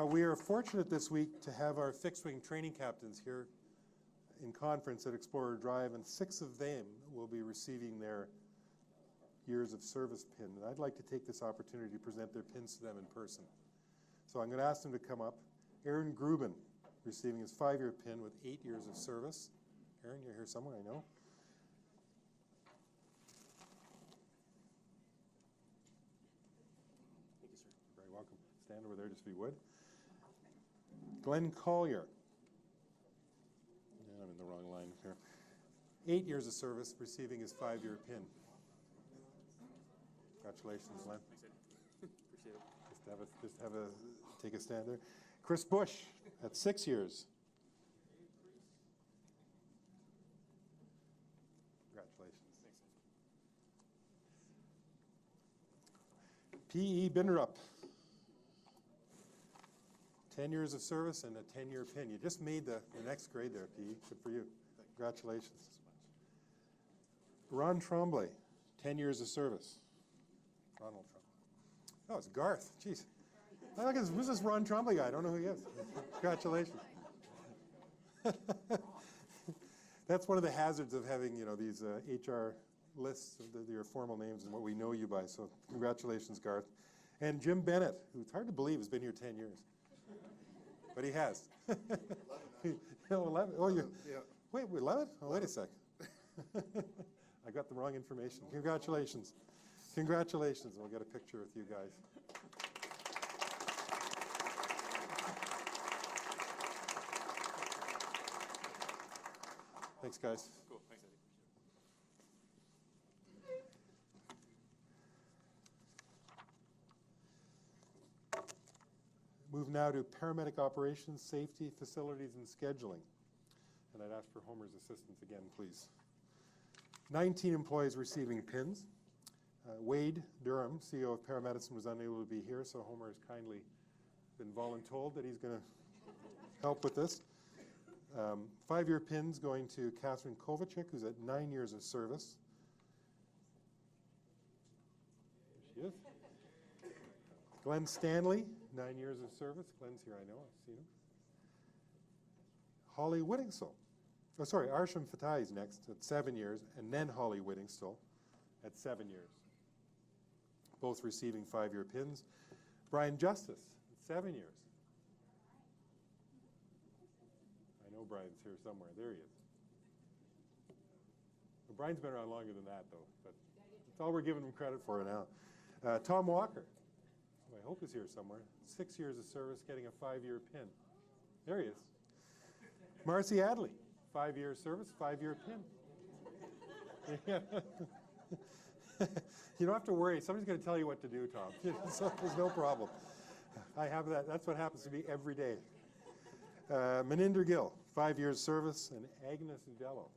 We are fortunate this week to have our fixed-wing training captains here in conference at Explorer Drive, and 6 of them will be receiving their years of service pin. And I'd like to take this opportunity to present their pins to them in person. So I'm going to ask them to come up. Aaron Gruben, receiving his 5-year pin with 8 years of service. Aaron, you're here somewhere, I know. Thank you, sir. You're very welcome. Stand over there just if you would. Glenn Collier. Yeah, I'm in the wrong line here. 8 years of service, receiving his 5-year pin. Congratulations, Glenn. Thanks, Appreciate it. Take a stand there. Chris Bush at 6 years. Congratulations. P.E. Binderup. 10 years of service and a 10-year pin. You just made the next grade there, P.E. Good for you. Congratulations. Ron Tremblay, 10 years of service. Ronald Tremblay. Oh, it's Garth. Jeez. Who's this Ron Tremblay guy? I don't know who he is. Congratulations. That's one of the hazards of having, these HR lists of your formal names and what we know you by. So congratulations, Garth. And Jim Bennett, who it's hard to believe has been here 10 years. But he has. 11. Oh, you. Yeah. Wait, 11? Oh, wait a sec. I got the wrong information. Congratulations. Congratulations. We'll get a picture with you guys. Thanks, guys. Cool. Thanks, Eddie. Move now to paramedic operations, safety, facilities, and scheduling. And I'd ask for Homer's assistance again, please. 19 employees receiving pins. Wade Durham, CEO of Paramedicine, was unable to be here, so Homer has kindly been voluntold that he's going to help with this. 5-year pins going to Catherine Kovacic, who's at 9 years of service. There she is. Glenn Stanley, 9 years of service. Glenn's here, I know. I've seen him. Holly Whittingstall. Oh, sorry, Arsham Fatai is next at 7 years, and then Holly Whittingstall at 7 years. Both receiving 5-year pins. Brian Justice at 7 years. I know Brian's here somewhere. There he is. Well, Brian's been around longer than that, though, but that's all we're giving him credit for now. Tom Walker, who I hope is here somewhere. 6 years of service, getting a 5-year pin. There he is. Marcy Adley, 5 years service, 5-year pin. You don't have to worry. Somebody's going to tell you what to do, Tom. So there's no problem. I have that. That's what happens to me every day. Meninder Gill, 5 years service, and Agnes Dello,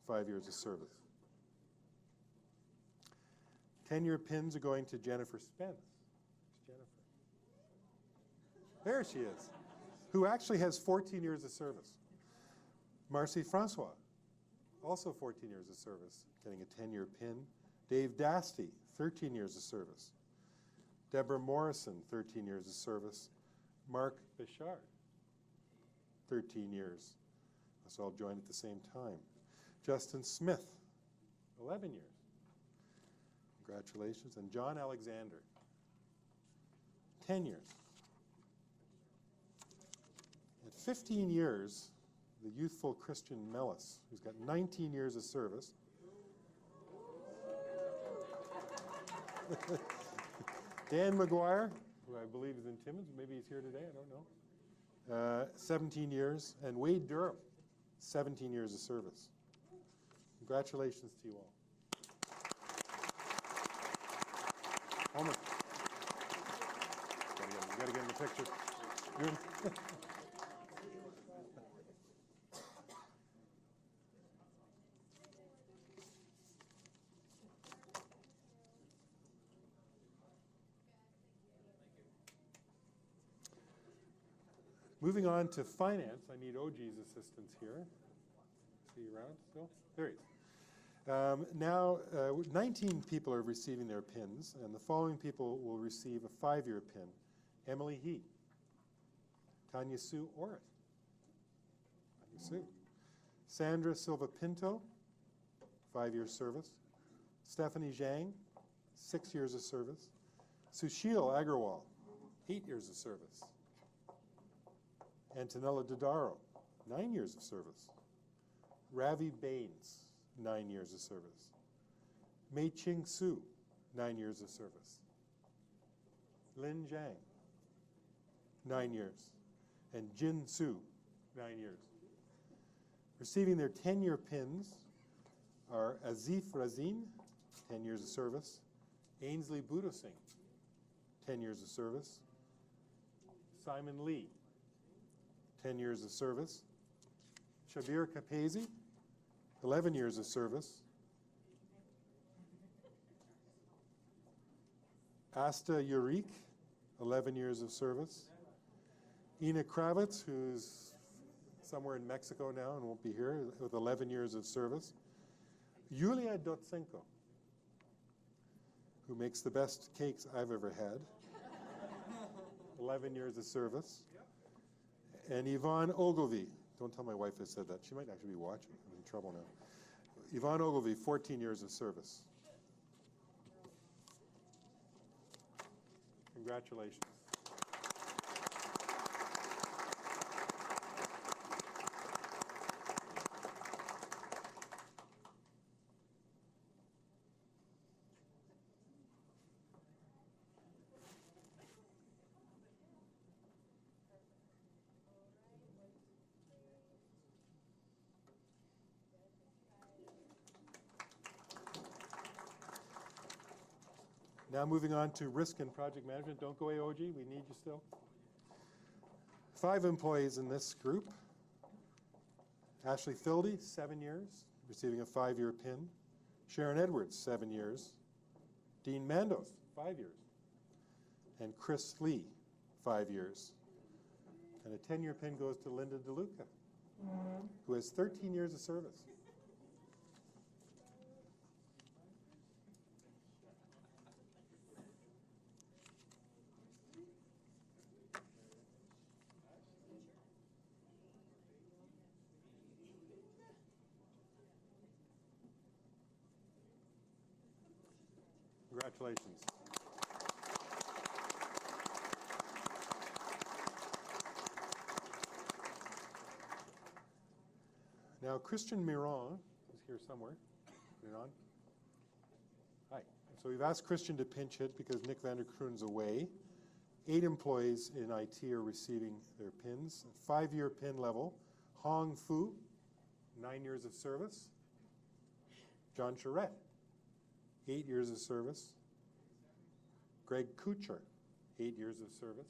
5 years of service. 10-year pins are going to Jennifer Spence. Jennifer. There she is, who actually has 14 years of service. Marcy Francois, also 14 years of service, getting a 10-year pin. Dave Dasty, 13 years of service. Deborah Morrison, 13 years of service. Mark Bichard, 13 years. Let's all join at the same time. Justin Smith, 11 years. Congratulations. And John Alexander, 10 years. At 15 years, the youthful Christian Mellis, who's got 19 years of service. Dan McGuire, who I believe is in Timmins, maybe he's here today, I don't know. 17 years. And Wade Durham, 17 years of service. Congratulations to you all. Homer. You got to get in the picture. Moving on to finance, I need OG's assistance here. See you around still? There he is. Now, 19 people are receiving their pins, and the following people will receive a 5-year pin. Emily He, Tanya Sue Orth. Tanya Sue. Sandra Silva Pinto, 5-year service. Stephanie Zhang, 6 years of service. Sushil Agrawal, 8 years of service. Antonella Dodaro, 9 years of service. Ravi Baines, 9 years of service. Mei Ching Su, 9 years of service. Lin Zhang, 9 years. And Jin Su, 9 years. Receiving their 10-year pins are Azif Razin, 10 years of service. Ainsley Budosing, 10 years of service. Simon Lee, 10 years of service. Shabir Kapezi, 11 years of service. Asta Yurik, 11 years of service. Ina Kravitz, who's somewhere in Mexico now and won't be here, with 11 years of service. Yulia Dotsenko, who makes the best cakes I've ever had, 11 years of service. And Yvonne Ogilvie, don't tell my wife I said that. She might actually be watching. I'm in trouble now. Yvonne Ogilvie, 14 years of service. Congratulations. Now moving on to risk and project management. Don't go away, OG. We need you still. 5 employees in this group. Ashley Fildy, 7 years, receiving a 5-year pin. Sharon Edwards, 7 years. Dean Mandos, 5 years. And Chris Lee, 5 years. And a 10-year pin goes to Linda DeLuca, who has 13 years of service. Congratulations. Now, Christian Miron is here somewhere. Put it on. Hi. So we've asked Christian to pinch hit because Nick Vanderkroon's away. 8 employees in IT are receiving their pins. 5-year pin level. Hong Fu, 9 years of service. John Charette, 8 years of service. Greg Kuchar, 8 years of service.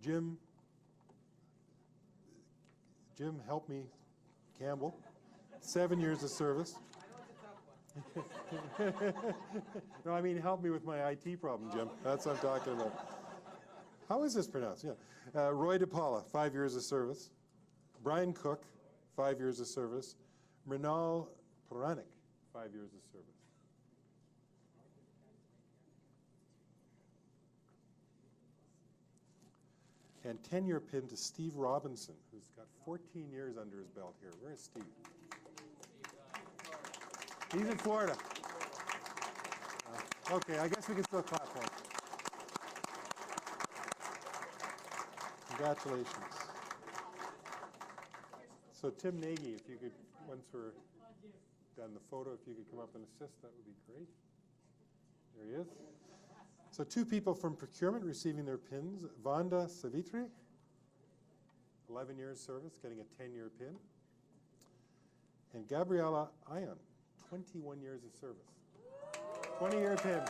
Jim, help me, Campbell, 7 years of service. No, I mean, help me with my IT problem, Jim. That's what I'm talking about. How is this pronounced? Yeah. Roy DePaula, 5 years of service. Brian Cook, 5 years of service. Mrinal Puranik, 5 years of service. And 10-year pin to Steve Robinson, who's got 14 years under his belt here. Where is Steve? He's in Florida. Okay, I guess we can still clap for him. Congratulations. So Tim Nagy, if you could, once we're done the photo, if you could come up and assist, that would be great. There he is. So 2 people from procurement receiving their pins. Vanda Savitri, 11 years service, getting a 10-year pin. And Gabriela Ion, 21 years of service. 20-year pin.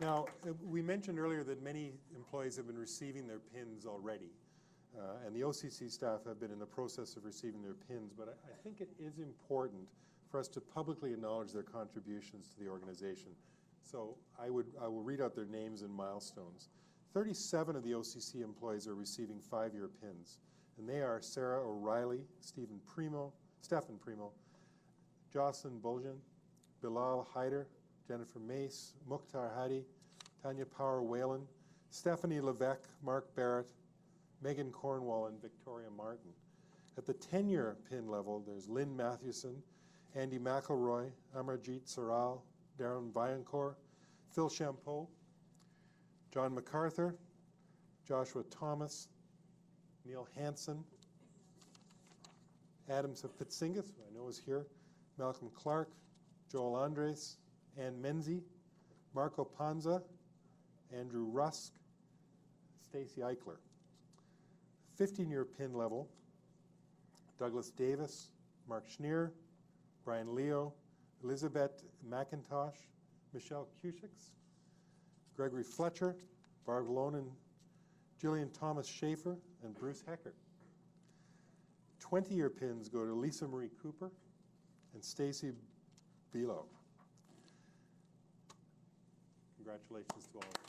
Now, we mentioned earlier that many employees have been receiving their pins already. And the OCC staff have been in the process of receiving their pins, but I think it is important for us to publicly acknowledge their contributions to the organization. So I will read out their names and milestones. 37 of the OCC employees are receiving 5-year pins, and they are Sarah O'Reilly, Stephen Primo, Jocelyn Buljan, Bilal Haider, Jennifer Mace, Mukhtar Hadi, Tanya Power Whalen, Stephanie Levesque, Mark Barrett, Megan Cornwall, and Victoria Martin. At the 10-year pin level, there's Lynn Mathewson, Andy McElroy, Amarjeet Saral, Darren Viancourt, Phil Champeau, John MacArthur, Joshua Thomas, Neil Hansen, Adam Pitsingus, who I know is here, Malcolm Clark, Joel Andres, Ann Menzie, Marco Panza, Andrew Rusk, Stacy Eichler. 15-year pin level, Douglas Davis, Mark Schneer, Brian Leo, Elizabeth McIntosh, Michelle Cushicks, Gregory Fletcher, Barb Lonan, Jillian Thomas Schaefer, and Bruce Hecker. 20-year pins go to Lisa Marie Cooper and Stacy Bilo. Congratulations to all of you.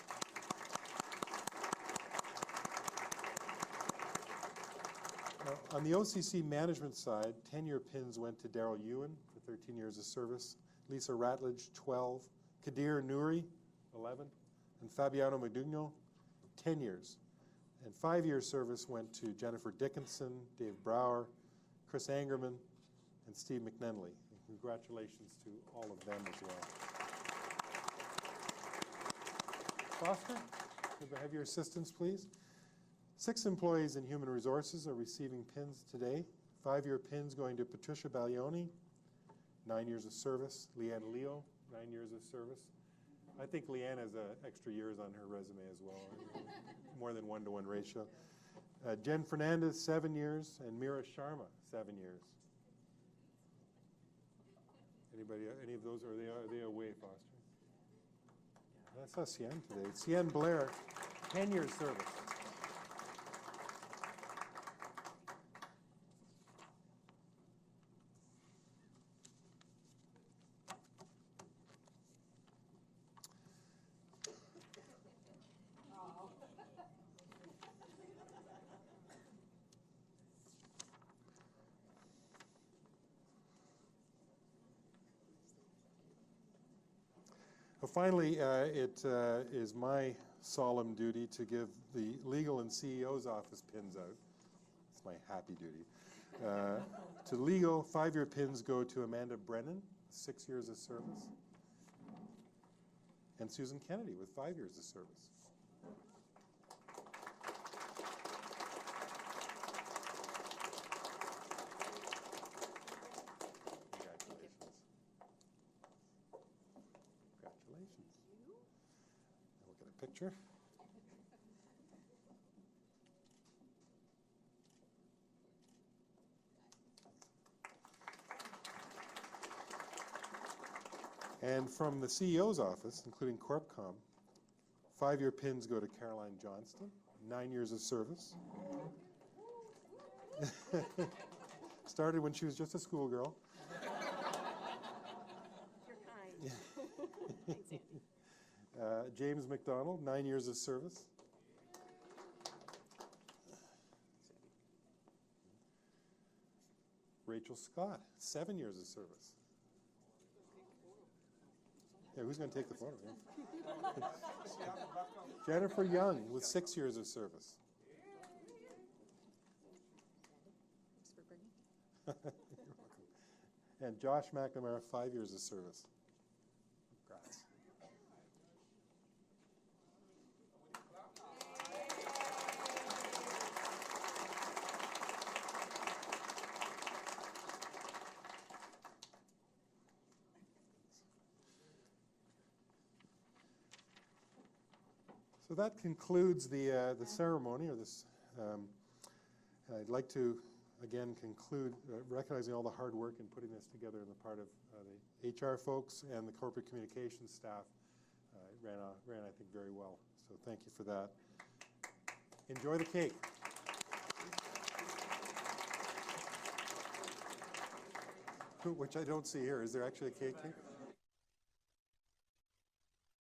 Now, on the OCC management side, 10-year pins went to Daryl Ewan for 13 years of service, Lisa Ratledge, 12, Kadir Nouri, 11, and Fabiano Modugno, 10 years. And 5-year service went to Jennifer Dickinson, Dave Brower, Chris Angerman, and Steve McNenley. And congratulations to all of them as well. Foster, could I have your assistance, please? 6 employees in Human Resources are receiving pins today. 5-year pins going to Patricia Baglioni, 9 years of service. Leanne Leo, 9 years of service. I think Leanne has extra years on her resume as well, more than 1-to-1 ratio. Jen Fernandez, 7 years, and Mira Sharma, 7 years. Anybody, any of those, are they away, Foster? That's us, Sian, today. Sian Blair, 10 years service. Finally, it is my solemn duty to give the legal and CEO's office pins out. It's my happy duty. To legal, 5-year pins go to Amanda Brennan, 6 years of service, and Susan Kennedy with 5 years of service. Picture. And from the CEO's office, including CorpCom, 5-year pins go to Caroline Johnston, 9 years of service. Started when she was just a schoolgirl. You're kind. Thanks, Andy. James McDonald, 9 years of service. Rachel Scott, 7 years of service. Yeah, who's going to take the photo? Yeah. Jennifer Young with 6 years of service. Thanks for bringing. You're welcome. And Josh McNamara, 5 years of service. Congrats. So that concludes the ceremony, or this. I'd like to again conclude recognizing all the hard work in putting this together on the part of the HR folks and the corporate communications staff. It ran, I think, very well. So thank you for that. Enjoy the cake. which I don't see here. Is there actually a cake here?